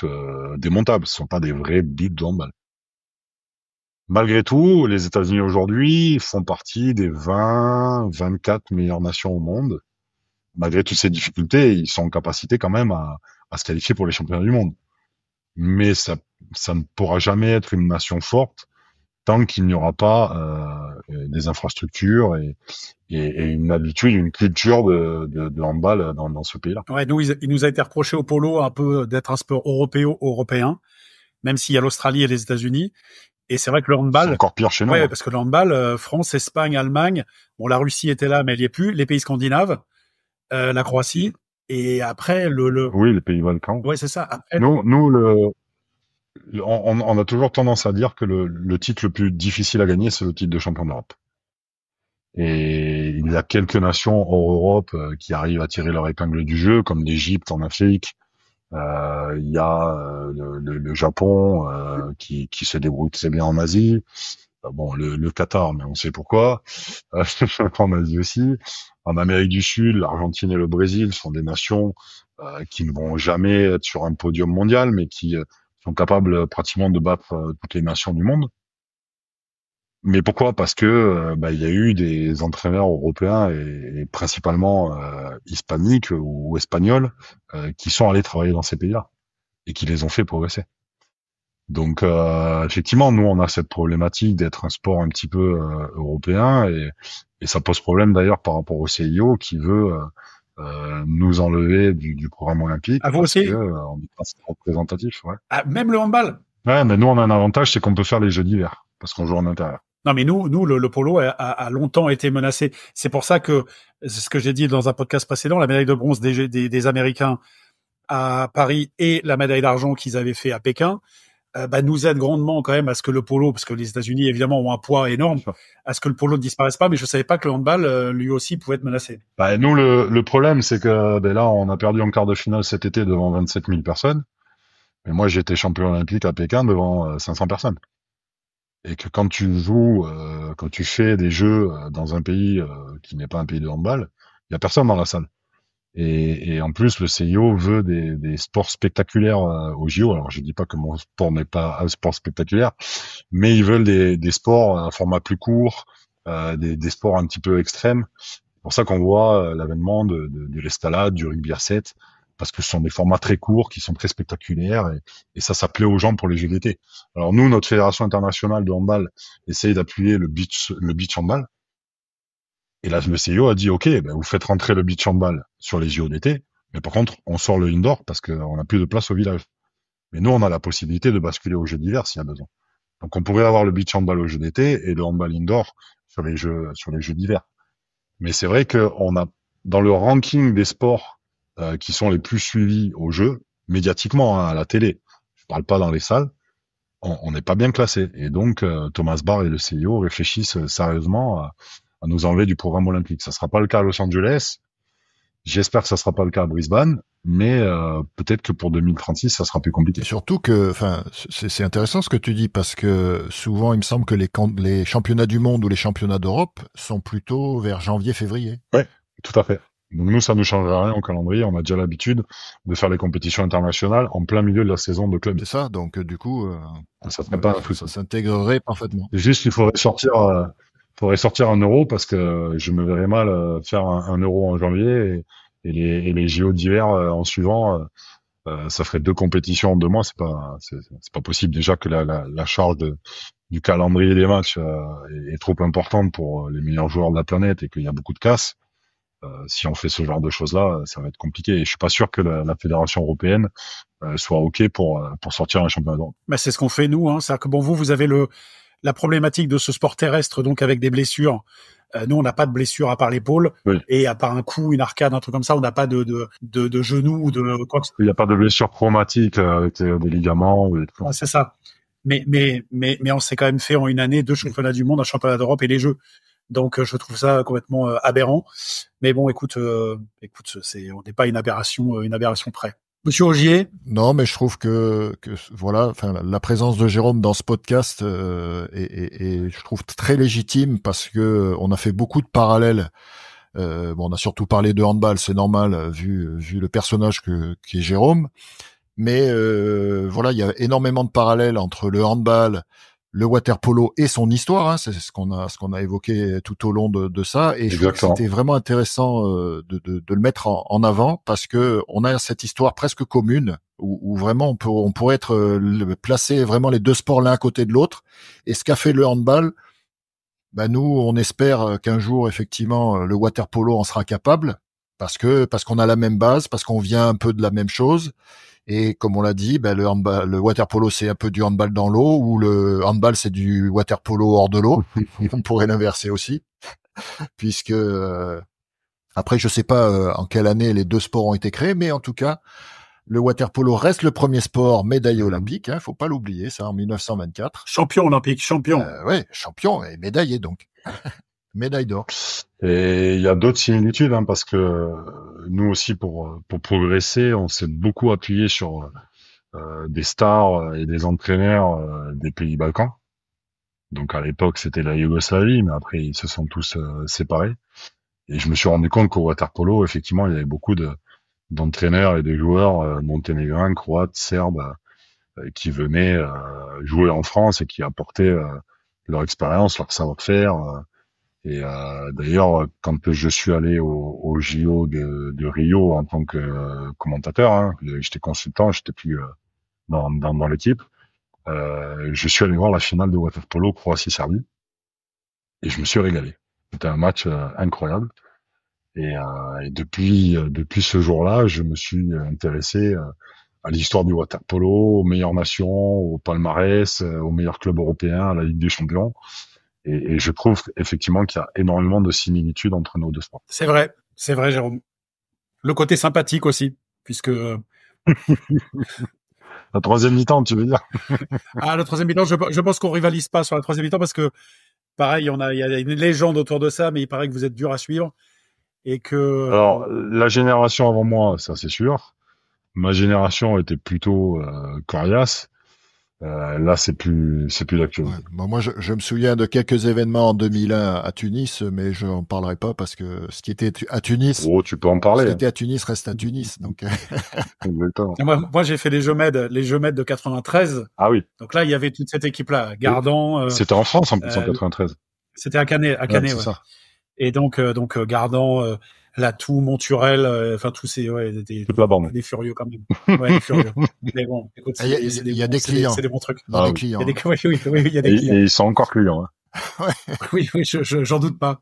démontables, ce sont pas des vrais buts de handball. Malgré tout, les États-Unis aujourd'hui font partie des 20, 24 meilleures nations au monde. Malgré toutes ces difficultés, ils sont en capacité quand même à se qualifier pour les championnats du monde. Mais ça ne pourra jamais être une nation forte tant qu'il n'y aura pas des infrastructures et une habitude, une culture de handball dans ce pays-là. Ouais, nous, il nous a été reproché au polo un peu d'être un sport européen, même s'il y a l'Australie et les États-Unis. Et c'est vrai que le handball, c'est encore pire chez nous. Ouais, parce que le handball, France, Espagne, Allemagne, bon, la Russie était là, mais elle y est plus. Les pays scandinaves, la Croatie, et après Oui, les pays Balkans. Ouais, c'est ça. Après, nous, on a toujours tendance à dire que le titre le plus difficile à gagner, c'est le titre de champion d'Europe. Et il y a quelques nations hors Europe qui arrivent à tirer leur épingle du jeu, comme l'Égypte en Afrique. Il y a le Japon qui se débrouille très bien en Asie. Bon, le Qatar, mais on sait pourquoi. En Asie aussi. En Amérique du Sud, l'Argentine et le Brésil sont des nations qui ne vont jamais être sur un podium mondial, mais qui sont capables pratiquement de battre toutes les nations du monde. Mais pourquoi? Parce que il y a eu des entraîneurs européens et principalement hispaniques ou espagnols qui sont allés travailler dans ces pays-là et qui les ont fait progresser. Donc effectivement, nous on a cette problématique d'être un sport un petit peu européen et ça pose problème d'ailleurs par rapport au CIO qui veut nous enlever du programme olympique vous parce aussi que on n'est pas représentatif. Ouais. Ah, même le handball. Ouais, mais nous on a un avantage, c'est qu'on peut faire les jeux d'hiver parce qu'on joue en intérieur. Non, mais nous, le polo a longtemps été menacé. C'est pour ça que, c'est ce que j'ai dit dans un podcast précédent, la médaille de bronze des Américains à Paris et la médaille d'argent qu'ils avaient fait à Pékin, nous aide grandement quand même à ce que le polo, parce que les États-Unis évidemment ont un poids énorme, à ce que le polo ne disparaisse pas. Mais je savais pas que le handball lui aussi pouvait être menacé. Nous, le problème, c'est que là, on a perdu en quart de finale cet été devant 27 000 personnes. Mais moi, j'ai été champion olympique à Pékin devant 500 personnes. Et que quand tu joues, quand tu fais des jeux dans un pays qui n'est pas un pays de handball, il y a personne dans la salle. Et en plus, le CIO veut des sports spectaculaires au JO. Alors, je dis pas que mon sport n'est pas un sport spectaculaire, mais ils veulent des sports à format plus court, des sports un petit peu extrêmes. C'est pour ça qu'on voit l'avènement de l'escalade, du rugby à 7, parce que ce sont des formats très courts qui sont très spectaculaires et ça plaît aux gens pour les jeux d'été. Alors nous, notre fédération internationale de handball essaye d'appuyer le beach handball. Et là, le CIO a dit, OK, vous faites rentrer le beach handball sur les JO d'été, mais par contre, on sort le indoor parce qu'on n'a plus de place au village. Mais nous, on a la possibilité de basculer aux jeux d'hiver s'il y a besoin. Donc on pourrait avoir le beach handball aux jeux d'été et le handball indoor sur les jeux d'hiver. Mais c'est vrai qu'on a, dans le ranking des sports qui sont les plus suivis aux jeux, médiatiquement, à la télé, je parle pas dans les salles, on n'est pas bien classé. Et donc, Thomas Barr et le CIO réfléchissent sérieusement à nous enlever du programme olympique. Ça sera pas le cas à Los Angeles. J'espère que ça sera pas le cas à Brisbane, mais peut-être que pour 2036, ça sera plus compliqué. Et surtout que, c'est intéressant ce que tu dis parce que souvent, il me semble que les championnats du monde ou les championnats d'Europe sont plutôt vers janvier-février. Ouais, tout à fait. Donc nous, ça ne changera rien au calendrier. On a déjà l'habitude de faire les compétitions internationales en plein milieu de la saison de club. C'est ça. Donc du coup, ça serait pas un truc. Ça s'intégrerait parfaitement. C'est juste qu'il faudrait sortir un euro parce que je me verrais mal faire un euro en janvier et les JO d'hiver en suivant. Ça ferait 2 compétitions en 2 mois. C'est pas possible. Déjà que la charge du calendrier des matchs est trop importante pour les meilleurs joueurs de la planète et qu'il y a beaucoup de casse. Si on fait ce genre de choses-là, ça va être compliqué. Et je suis pas sûr que la fédération européenne soit OK pour sortir un championnat d'Europe. C'est ce qu'on fait nous. C'est-à-dire que vous avez la problématique de ce sport terrestre, donc avec des blessures. Nous, on n'a pas de blessure à part l'épaule, oui. Et à part un coup, une arcade, un truc comme ça, on n'a pas de genou ou de quoi que ce soit. Il n'y a pas de blessure traumatique avec des ligaments. Ah, c'est ça. Mais on s'est quand même fait en une année 2 championnats du monde, un championnat d'Europe et les Jeux. Donc je trouve ça complètement aberrant. Mais bon, écoute, on n'est pas une aberration près. Monsieur Augier. Non, mais je trouve que voilà, enfin, la présence de Jérôme dans ce podcast est, je trouve très légitime parce que on a fait beaucoup de parallèles. Bon, on a surtout parlé de handball, c'est normal vu le personnage qui est Jérôme. Mais voilà, il y a énormément de parallèles entre le handball, le water-polo et son histoire. Hein, c'est ce qu'on a évoqué tout au long de ça. Et je trouve que Exactement. c'était vraiment intéressant de le mettre en avant parce que on a cette histoire presque commune où vraiment on pourrait être placer vraiment les deux sports l'un à côté de l'autre. Et ce qu'a fait le handball, bah nous, on espère qu'un jour effectivement le water-polo en sera capable parce qu'on a la même base, parce qu'on vient un peu de la même chose. Et comme on l'a dit, ben le water polo c'est un peu du handball dans l'eau, ou le handball c'est du water polo hors de l'eau. On pourrait l'inverser aussi, puisque après je sais pas en quelle année les deux sports ont été créés, mais en tout cas le water polo reste le premier sport médaillé olympique. Faut pas l'oublier, ça en 1924. Champion olympique, champion. Ouais, champion et médaillé donc, médaille d'or. Et il y a d'autres similitudes, hein, parce que nous aussi, pour progresser, on s'est beaucoup appuyé sur des stars et des entraîneurs des pays Balkans. Donc à l'époque, c'était la Yougoslavie, mais après, ils se sont tous séparés. Et je me suis rendu compte qu'au water-polo, effectivement, il y avait beaucoup d'entraîneurs et de joueurs monténégrins, croates, serbes, qui venaient jouer en France et qui apportaient leur expérience, leur savoir-faire. Et d'ailleurs, quand je suis allé au JO de Rio en tant que commentateur, hein, j'étais consultant, j'étais plus dans l'équipe, je suis allé voir la finale de water-polo Croatie-Serbie et je me suis régalé. C'était un match incroyable. Et depuis ce jour-là, je me suis intéressé à l'histoire du water-polo, aux meilleures nations, au palmarès, aux meilleurs clubs européens, à la Ligue des Champions. Et je trouve effectivement qu'il y a énormément de similitudes entre nos deux sports. C'est vrai, Jérôme. Le côté sympathique aussi, puisque La troisième mi-temps, tu veux dire? le troisième mi-temps, je pense qu'on rivalise pas sur la troisième mi-temps parce que pareil, il y a une légende autour de ça, mais il paraît que vous êtes dur à suivre et que. Alors, la génération avant moi, ça c'est sûr. Ma génération était plutôt coriace. Là, c'est plus d'actualité. Ouais. Bon, moi, je me souviens de quelques événements en 2001 à Tunis, mais je n'en parlerai pas parce que ce qui était à Tunis, Oh, tu peux en ce parler. qui était à Tunis reste à Tunis. Donc, Exactement. Moi, j'ai fait les Jeux Med de 93. Ah oui. Donc là, il y a toute cette équipe-là. Gardan. C'était en France en plus en 93. C'était à Canet, C'est ouais. ça. Et donc Gardan, Latou, Monturel, enfin tous ces, Toute la bande. des furieux quand même. Ouais, des furieux. Mais bon, écoute, il y a des clients. c'est des bons trucs. Il y a des oui. clients. Il y a oui, il y a des clients. Et ils sont encore clients. Hein. Oui, j'en doute pas.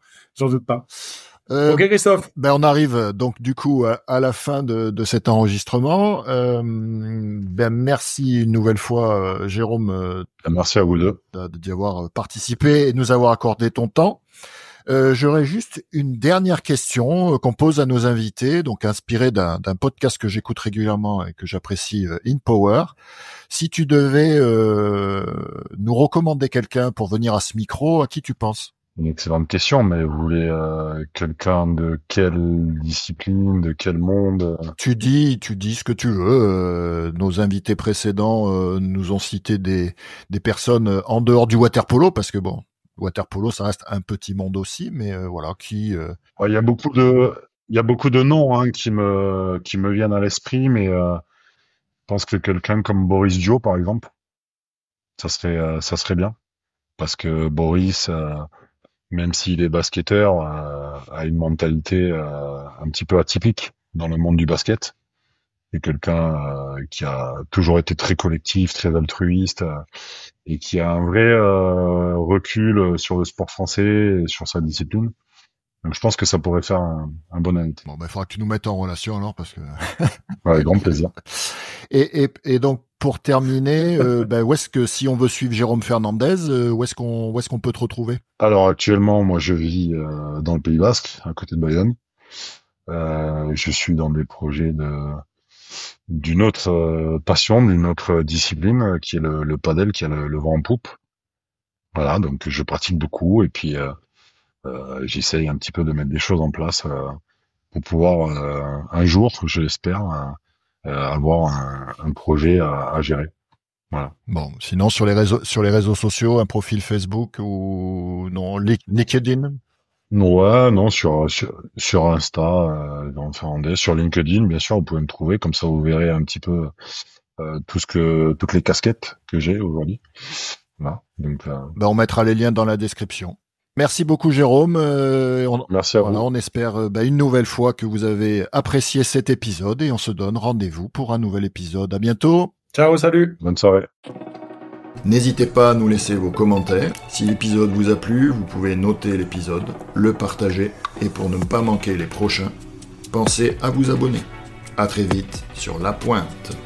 Ok, Christophe. Ben on arrive donc du coup à la fin de cet enregistrement. Ben merci une nouvelle fois, Jérôme, Merci à vous deux. d'y avoir participé et de nous avoir accordé ton temps. J'aurais juste une dernière question qu'on pose à nos invités, donc inspiré d'un podcast que j'écoute régulièrement et que j'apprécie, InPower. Si tu devais nous recommander quelqu'un pour venir à ce micro, à qui tu penses? Une excellente question, mais vous voulez quelqu'un de quelle discipline, de quel monde? Tu dis ce que tu veux. Nos invités précédents nous ont cité des personnes en dehors du water-polo, parce que bon, water-polo, ça reste un petit monde aussi, mais voilà, Ouais, il y a beaucoup de noms hein, qui me viennent à l'esprit, mais je pense que quelqu'un comme Boris Dio, par exemple, ça serait bien, parce que Boris, même s'il est basketteur, a une mentalité un petit peu atypique dans le monde du basket. C'est quelqu'un qui a toujours été très collectif, très altruiste, et qui a un vrai recul sur le sport français et sur sa discipline. Donc je pense que ça pourrait faire un bon invité. bon, ben, il faudra que tu nous mettes en relation alors, parce que. Ouais, avec grand plaisir. Et donc pour terminer, ben, où est-ce que si on veut suivre Jérôme Fernandez, où est-ce qu'on peut te retrouver? Alors actuellement, moi je vis dans le Pays Basque, à côté de Bayonne. Je suis dans des projets d'une autre passion, d'une autre discipline, qui est le padel, qui a le vent en poupe. Voilà, donc je pratique beaucoup et puis j'essaye un petit peu de mettre des choses en place pour pouvoir un jour, je l'espère, avoir un projet à gérer. Voilà. Bon, sinon sur les réseaux sociaux, un profil Facebook ou non, LinkedIn? Ouais, non, sur Insta, Jean Fernandez, sur LinkedIn, bien sûr, vous pouvez me trouver, comme ça vous verrez un petit peu toutes les casquettes que j'ai aujourd'hui. Voilà. Donc, On mettra les liens dans la description. Merci beaucoup Jérôme. merci à vous. On espère une nouvelle fois que vous avez apprécié cet épisode et on se donne rendez-vous pour un nouvel épisode. À bientôt. Ciao, salut. Bonne soirée. N'hésitez pas à nous laisser vos commentaires. Si l'épisode vous a plu, vous pouvez noter l'épisode, le partager et pour ne pas manquer les prochains, pensez à vous abonner. À très vite sur La Pointe.